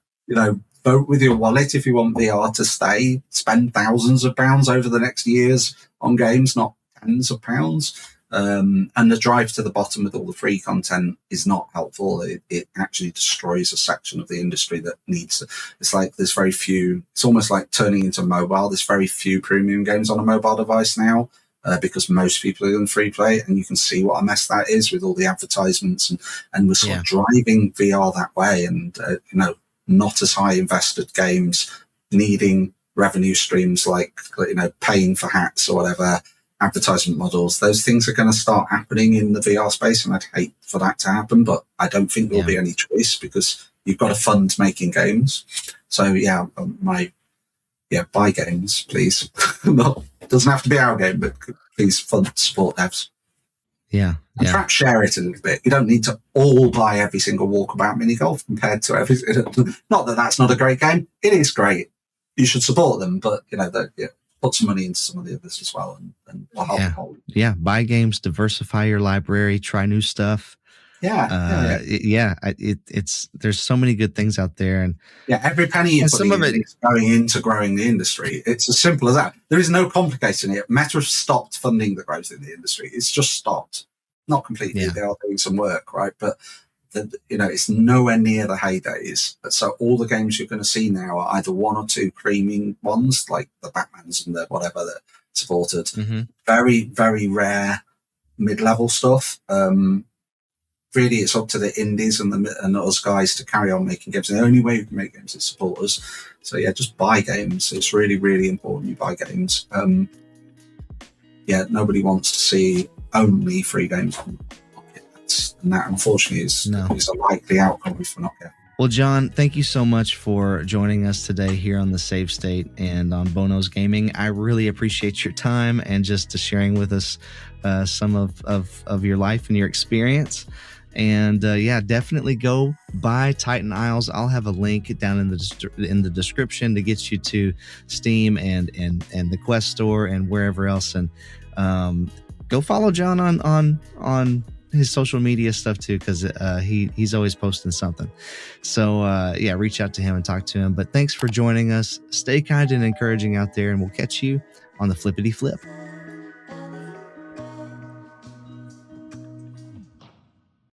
vote with your wallet if you want VR to stay. Spend thousands of pounds over the next years on games, not tens of pounds. And the drive to the bottom with all the free content is not helpful. It actually destroys a section of the industry that needs to. It's like there's very few. It's almost like turning into mobile. There's very few premium games on a mobile device now. Because most people are in free play, and you can see what a mess that is with all the advertisements, and we're sort of driving VR that way, and not as high invested games needing revenue streams like paying for hats or whatever, advertisement models. Those things are going to start happening in the VR space, and I'd hate for that to happen, but I don't think there'll be any choice because you've got to fund making games. So buy games, please. It doesn't have to be our game, but please support devs. And perhaps share it a little bit. You don't need to all buy every single Walkabout mini golf compared to everything. Not that that's not a great game. It is great. You should support them, but put some money into some of the others as well, and we'll help. Buy games, diversify your library, try new stuff. It's there's so many good things out there, and every penny you put in is going into growing the industry. It's as simple as that. There is no complication here. Meta has stopped funding the growth in the industry. It's just stopped, not completely. They are doing some work, right? But it's nowhere near the heydays. So all the games you're going to see now are either one or two creaming ones, like the Batmans and the whatever that supported. Mm-hmm. Very, very rare mid-level stuff. Really, it's up to the indies and us guys to carry on making games. And the only way you can make games is support us. So just buy games. It's really, really important you buy games. Nobody wants to see only free games on Pocket. And that, unfortunately, is a likely outcome if we're not careful. Well, Jon, thank you so much for joining us today here on the Save State and on Bono's Gaming. I really appreciate your time and just sharing with us some of your life and your experience. And definitely go buy Titan Isles. I'll have a link down in the description to get you to Steam and the Quest store and wherever else. And go follow Jon on his social media stuff too, because he's always posting something. So reach out to him and talk to him. But thanks for joining us. Stay kind and encouraging out there, and we'll catch you on the flippity flip.